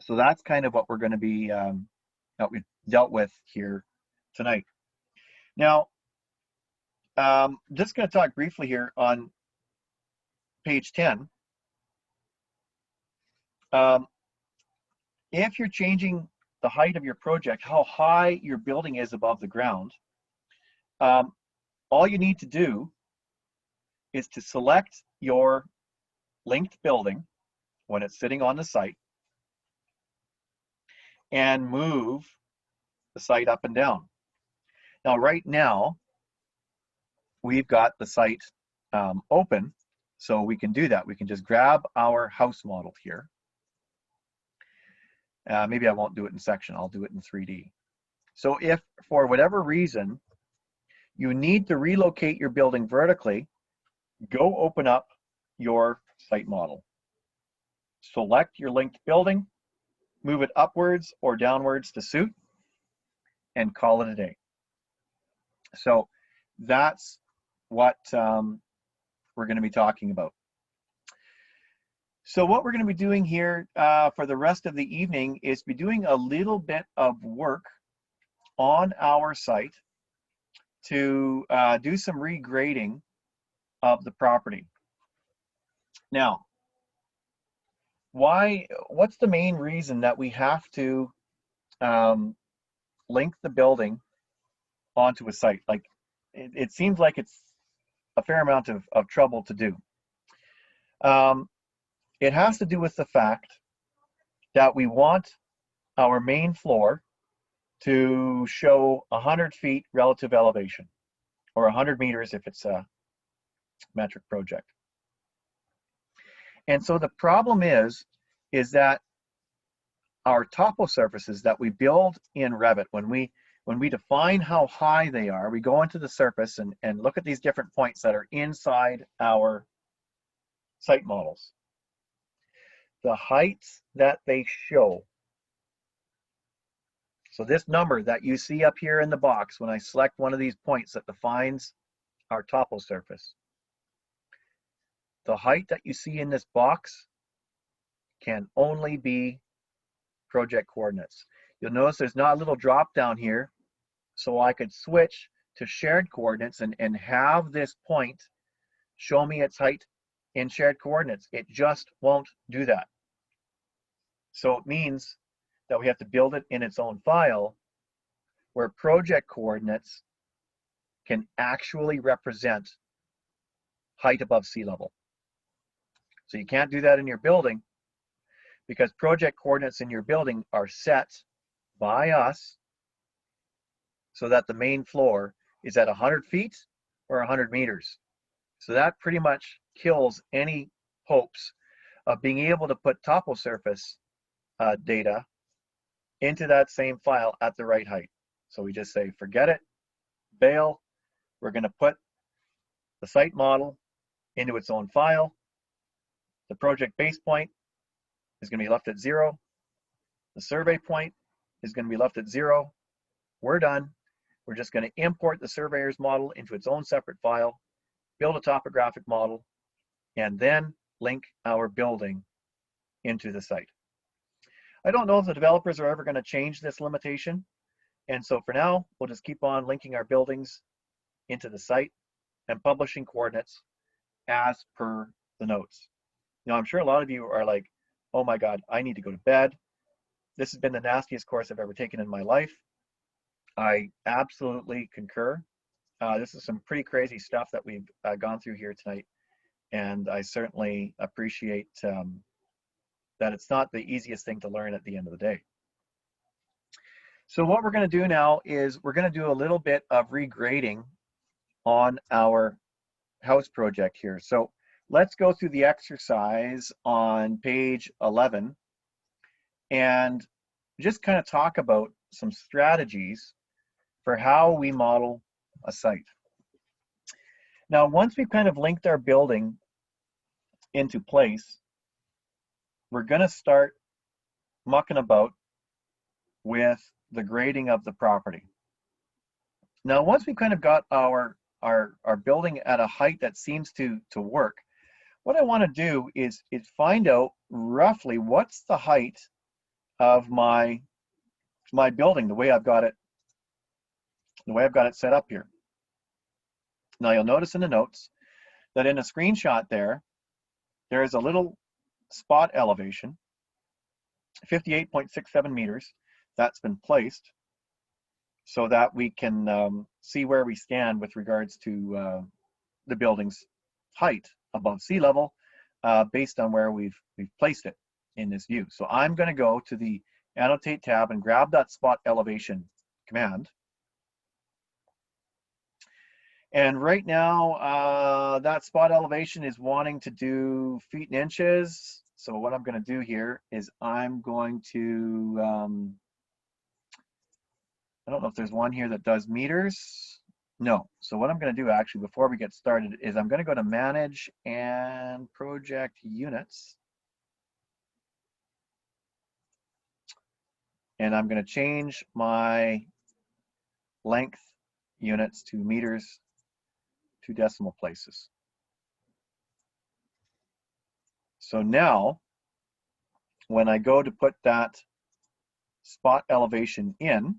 So that's kind of what we're going to be that we dealt with here tonight. Now, just going to talk briefly here on page 10. If you're changing the height of your project, how high your building is above the ground, all you need to do is to select your linked building when it's sitting on the site and move the site up and down. Now, right now, we've got the site open, so we can do that. We can just grab our house model here. Maybe I won't do it in section, I'll do it in 3D. So if for whatever reason you need to relocate your building vertically, go open up your site model. Select your linked building, move it upwards or downwards to suit, and call it a day. So that's what we're going to be talking about. So what we're going to be doing here for the rest of the evening is be doing a little bit of work on our site to do some regrading of the property. Now, what's the main reason that we have to link the building onto a site? Like, it seems like it's a fair amount of trouble to do. It has to do with the fact that we want our main floor to show 100 feet relative elevation, or 100 meters if it's a metric project. And so the problem is that our topo surfaces that we build in Revit, when we define how high they are, we go into the surface and look at these different points that are inside our site models. The heights that they show. So this number that you see up here in the box, when I select one of these points that defines our topo surface, the height that you see in this box can only be project coordinates. You'll notice there's not a little drop down here, so I could switch to shared coordinates and have this point show me its height in shared coordinates. It just won't do that. So it means that we have to build it in its own file where project coordinates can actually represent height above sea level. So you can't do that in your building because project coordinates in your building are set by us so that the main floor is at 100 feet or 100 meters. So that pretty much kills any hopes of being able to put topo surface data into that same file at the right height. So we just say, forget it, bail. We're going to put the site model into its own file. The project base point is going to be left at 0. The survey point is going to be left at 0. We're done. We're just going to import the surveyor's model into its own separate file, build a topographic model, and then link our building into the site. I don't know if the developers are ever going to change this limitation. And so for now, we'll just keep on linking our buildings into the site and publishing coordinates as per the notes. Now, I'm sure a lot of you are like, oh my God, I need to go to bed. This has been the nastiest course I've ever taken in my life. I absolutely concur. This is some pretty crazy stuff that we've gone through here tonight. And I certainly appreciate that it's not the easiest thing to learn at the end of the day. So what we're going to do now is we're going to do a little bit of regrading on our house project here. So let's go through the exercise on page 11 and just kind of talk about some strategies for how we model a site. Now, once we've kind of linked our building into place, we're going to start mucking about with the grading of the property. Now, once we've kind of got our building at a height that seems to work, what I want to do is find out roughly what's the height of my building, the way I've got it set up here. Now you'll notice in the notes that in a screenshot there is a little spot elevation, 58.67 meters, that's been placed so that we can see where we stand with regards to the building's height above sea level based on where we've placed it in this view. So I'm going to go to the Annotate tab and grab that spot elevation command. And right now, that spot elevation is wanting to do feet and inches. So what I'm going to do here is I'm going to, I don't know if there's one here that does meters. No. So what I'm going to do actually before we get started is I'm going to go to Manage and Project Units. And I'm going to change my length units to meters to decimal places. So now, when I go to put that spot elevation in,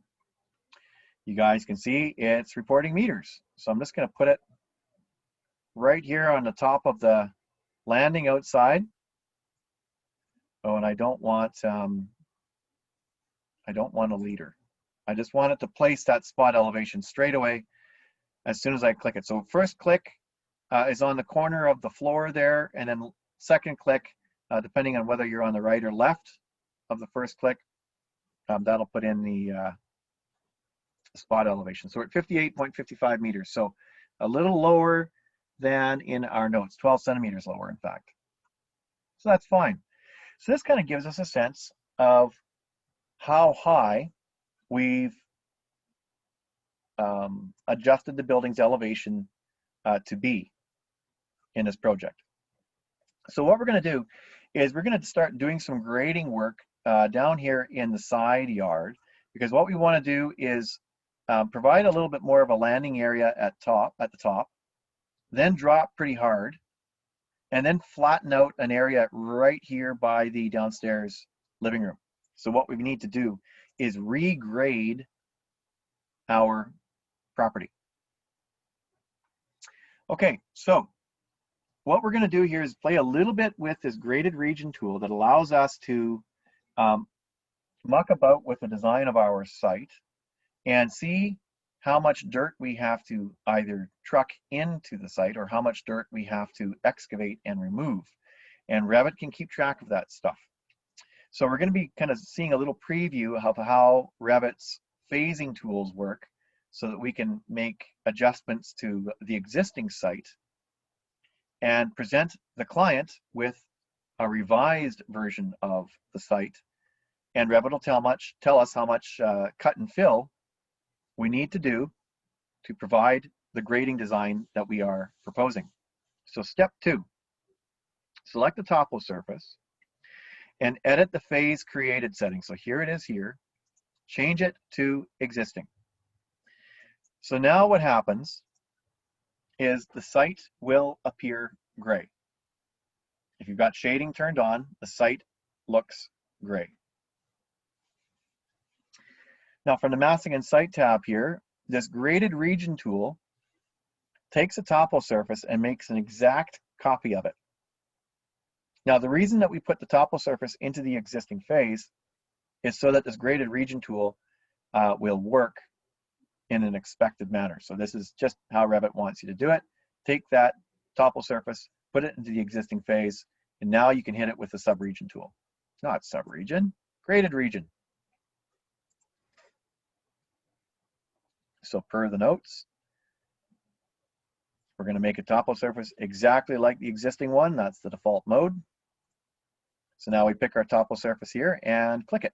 you guys can see it's reporting meters. So I'm just going to put it right here on the top of the landing outside. Oh, and I don't want a leader. I just want it to place that spot elevation straight away as soon as I click it. So first click is on the corner of the floor there, and then second click, depending on whether you're on the right or left of the first click, that'll put in the spot elevation. So we're at 58.55 meters. So a little lower than in our notes, 12 centimeters lower, in fact. So that's fine. So this kind of gives us a sense of how high we've adjusted the building's elevation to be in this project. So what we're going to do is we're going to start doing some grading work down here in the side yard, because what we want to do is provide a little bit more of a landing area at the top, then drop pretty hard, and then flatten out an area right here by the downstairs living room. So what we need to do is regrade our property. Okay, so what we're going to do here is play a little bit with this graded region tool that allows us to muck about with the design of our site and see how much dirt we have to either truck into the site or how much dirt we have to excavate and remove. And Revit can keep track of that stuff. So we're going to be kind of seeing a little preview of how Revit's phasing tools work so that we can make adjustments to the existing site and present the client with a revised version of the site. And Revit will tell us how much cut and fill we need to do to provide the grading design that we are proposing. So step 2, select the topo surface and edit the phase created setting. So here it is here, change it to existing. So now what happens is the site will appear gray. If you've got shading turned on, the site looks gray. Now from the masking and site tab here, this graded region tool takes a topo surface and makes an exact copy of it. Now the reason that we put the topo surface into the existing phase is so that this graded region tool will work in an expected manner. So this is just how Revit wants you to do it. Take that topo surface, put it into the existing phase, and now you can hit it with the subregion tool. Not subregion, graded region. So per the notes, we're going to make a topo surface exactly like the existing one. That's the default mode. So now we pick our topo surface here and click it.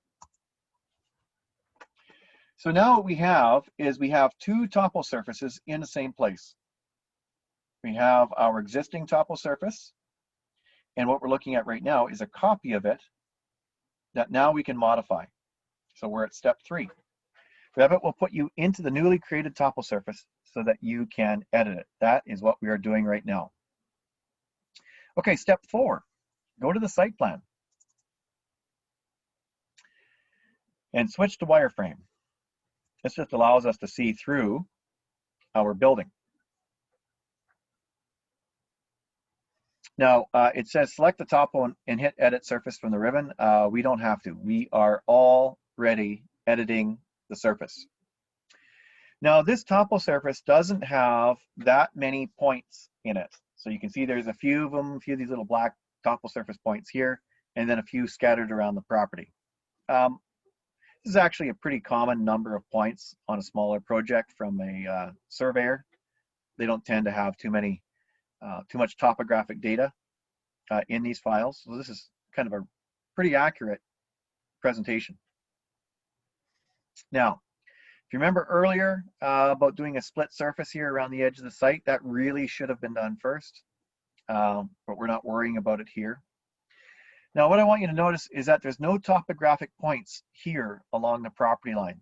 So now what we have is we have 2 topo surfaces in the same place. We have our existing topo surface, and what we're looking at right now is a copy of it that now we can modify. So we're at step 3. Revit will put you into the newly created topo surface so that you can edit it. That is what we are doing right now. Okay, step 4, go to the site plan and switch to wireframe. This just allows us to see through our building. Now, it says select the topo and hit edit surface from the ribbon. We don't have to. We are already editing the surface. Now, this topo surface doesn't have that many points in it. So you can see there's a few of them, a few of these little black topo surface points here, and then a few scattered around the property. This is actually a pretty common number of points on a smaller project from a surveyor. They don't tend to have too much topographic data in these files. So this is kind of a pretty accurate presentation. Now, if you remember earlier about doing a split surface here around the edge of the site, that really should have been done first, but we're not worrying about it here. Now, what I want you to notice is that there's no topographic points here along the property line.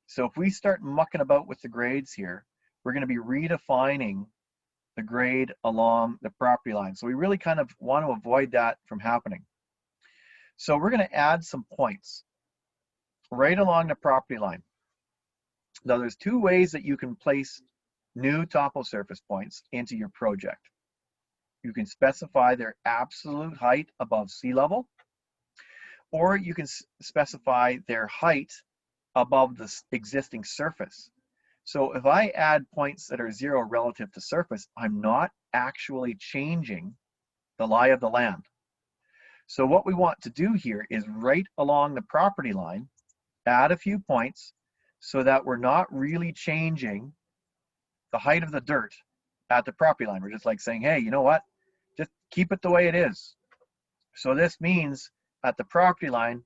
So if we start mucking about with the grades here, we're going to be redefining the grade along the property line. So we really kind of want to avoid that from happening. So we're going to add some points right along the property line. Now, there's 2 ways that you can place new topo surface points into your project. You can specify their absolute height above sea level, or you can specify their height above the existing surface. So if I add points that are 0 relative to surface, I'm not actually changing the lie of the land. So what we want to do here is right along the property line, add a few points so that we're not really changing the height of the dirt at the property line. We're just like saying, hey, you know what? Just keep it the way it is. So this means at the property line,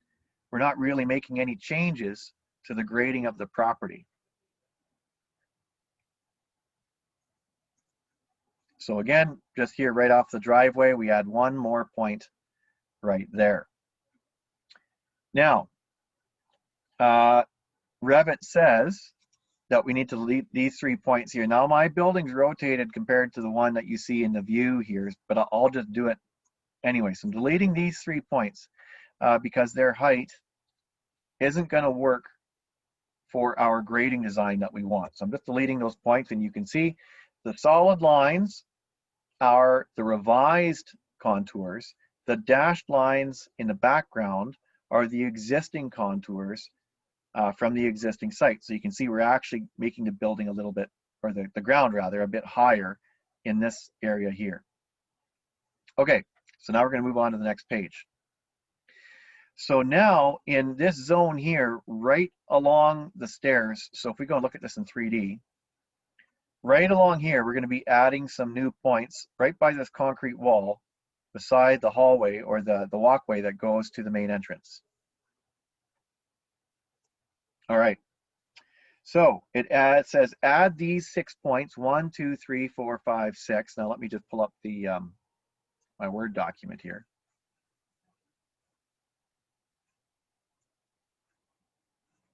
we're not really making any changes to the grading of the property. So again, just here right off the driveway, we add 1 more point right there. Now, Revit says that we need to delete these 3 points here. Now my building's rotated compared to the one that you see in the view here, but I'll just do it anyway. So I'm deleting these 3 points because their height isn't going to work for our grading design that we want. So I'm just deleting those points, and you can see the solid lines are the revised contours. The dashed lines in the background are the existing contours from the existing site. So you can see we're actually making the building a little bit, or the ground rather, a bit higher in this area here. Okay, so now we're going to move on to the next page. So now in this zone here, right along the stairs, so if we go and look at this in 3D, right along here, we're going to be adding some new points right by this concrete wall beside the hallway or the walkway that goes to the main entrance. All right. So it says add these 6 points, 1, 2, 3, 4, 5, 6. Now let me just pull up the my Word document here.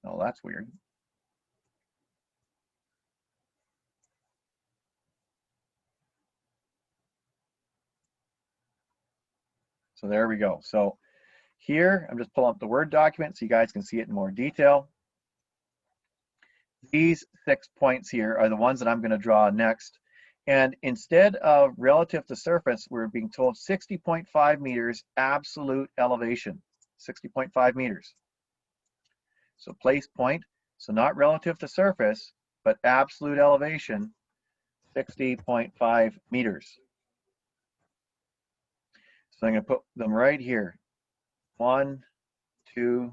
Oh, that's weird. So there we go. So here, I'm just pulling up the Word document so you guys can see it in more detail. These 6 points here are the ones that I'm going to draw next. And instead of relative to surface, we're being told 60.5 meters absolute elevation, 60.5 meters. So place point, so not relative to surface, but absolute elevation, 60.5 meters. So I'm going to put them right here. 1, 2,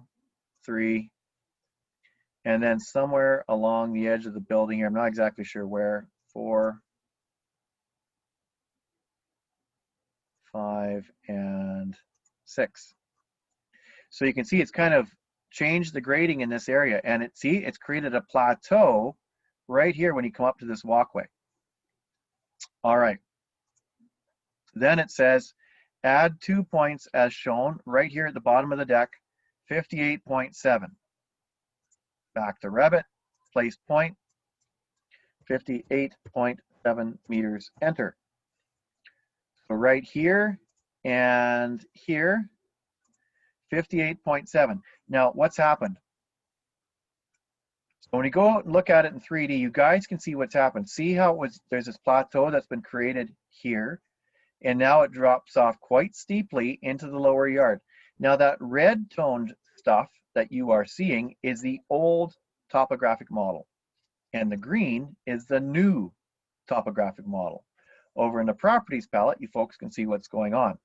3, and then somewhere along the edge of the building here, I'm not exactly sure where, 4, 5, and 6. So you can see it's kind of changed the grading in this area, and it's created a plateau right here when you come up to this walkway. All right. Then it says add 2 points as shown right here at the bottom of the deck, 58.7. Back to Revit, place point, 58.7 meters, enter. So right here and here, 58.7. Now what's happened? So when you go out and look at it in 3D, you guys can see what's happened. See how there's this plateau that's been created here, and now it drops off quite steeply into the lower yard. Now that red toned stuff that you are seeing is the old topographic model, and the green is the new topographic model. Over in the properties palette, you folks can see what's going on.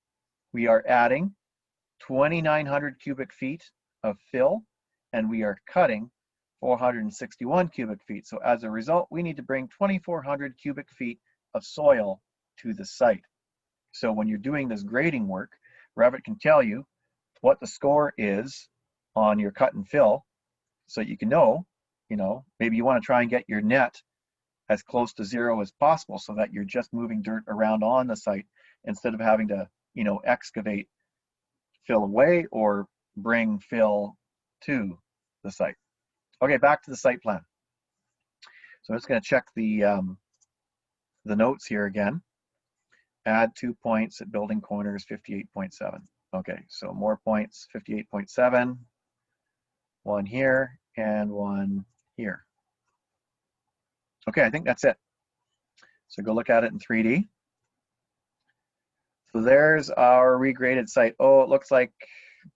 We are adding 2,900 cubic feet of fill, and we are cutting 461 cubic feet. So as a result, we need to bring 2,400 cubic feet of soil to the site. So when you're doing this grading work, Revit can tell you what the score is on your cut and fill, so you can know, maybe you want to try and get your net as close to 0 as possible so that you're just moving dirt around on the site instead of having to, excavate fill away or bring fill to the site. Okay, back to the site plan. So I'm just going to check the notes here again. Add 2 points at building corners, 58.7. Okay, so more points, 58.7. One here and one here. Okay, I think that's it. So go look at it in 3D. So there's our regraded site. Oh, it looks like,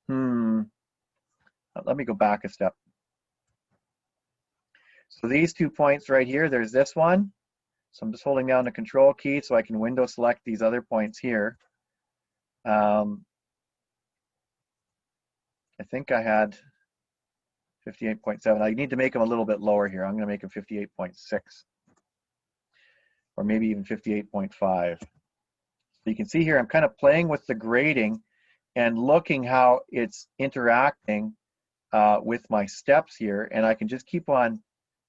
let me go back a step. So these 2 points right here, there's this one. So I'm just holding down the control key so I can window select these other points here. I think I had 58.7. I need to make them a little bit lower here. I'm going to make them 58.6 or maybe even 58.5. So you can see here I'm kind of playing with the grading and looking how it's interacting with my steps here, and I can just keep on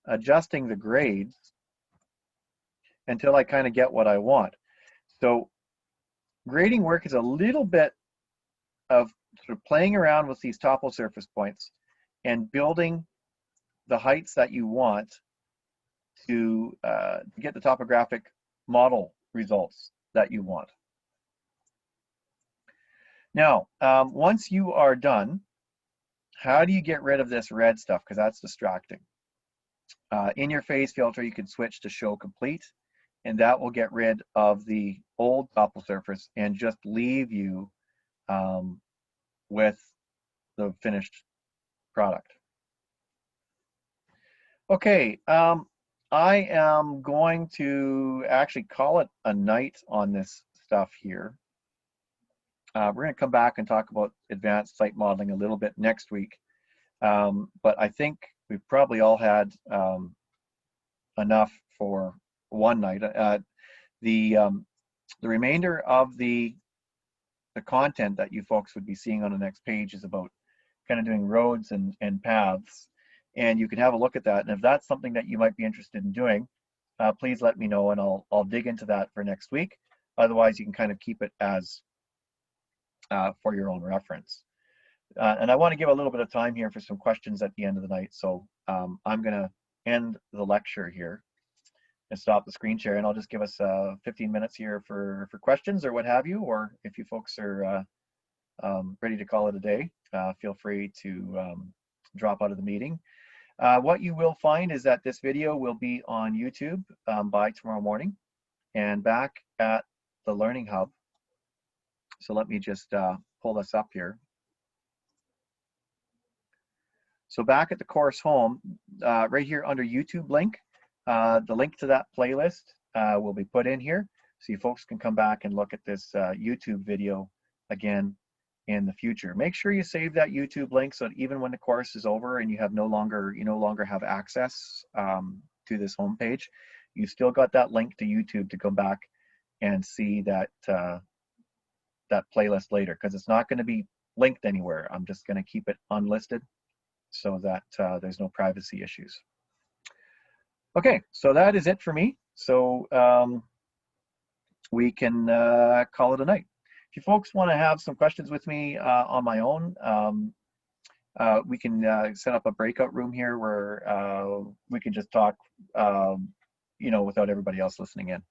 adjusting the grades until I kind of get what I want. So grading work is a little bit of sort of playing around with these topple surface points and building the heights that you want to get the topographic model results that you want. Now, once you are done, how do you get rid of this red stuff? Because that's distracting. In your phase filter, you can switch to show complete, and that will get rid of the old topple surface and just leave you with the finished product. Okay, I am going to actually call it a night on this stuff here. We're going to come back and talk about advanced site modeling a little bit next week. But I think we've probably all had enough for one night. The remainder of the content that you folks would be seeing on the next page is about kind of doing roads and paths. And you can have a look at that. And if that's something that you might be interested in doing, please let me know and I'll dig into that for next week. Otherwise, you can kind of keep it as for your own reference. And I want to give a little bit of time here for some questions at the end of the night. So I'm going to end the lecture here and stop the screen share, and I'll just give us 15 minutes here for questions or what have you, or if you folks are ready to call it a day, feel free to drop out of the meeting. What you will find is that this video will be on YouTube by tomorrow morning and back at the Learning Hub. So let me just pull this up here. So back at the course home, right here under YouTube link, the link to that playlist will be put in here. So you folks can come back and look at this YouTube video again in the future. Make sure you save that YouTube link so that even when the course is over and you no longer have access to this homepage, you've still got that link to YouTube to go back and see that that playlist later, because it's not going to be linked anywhere. I'm just going to keep it unlisted so that there's no privacy issues. Okay, so that is it for me. So we can call it a night. If you folks want to have some questions with me on my own, we can set up a breakout room here where we can just talk, without everybody else listening in.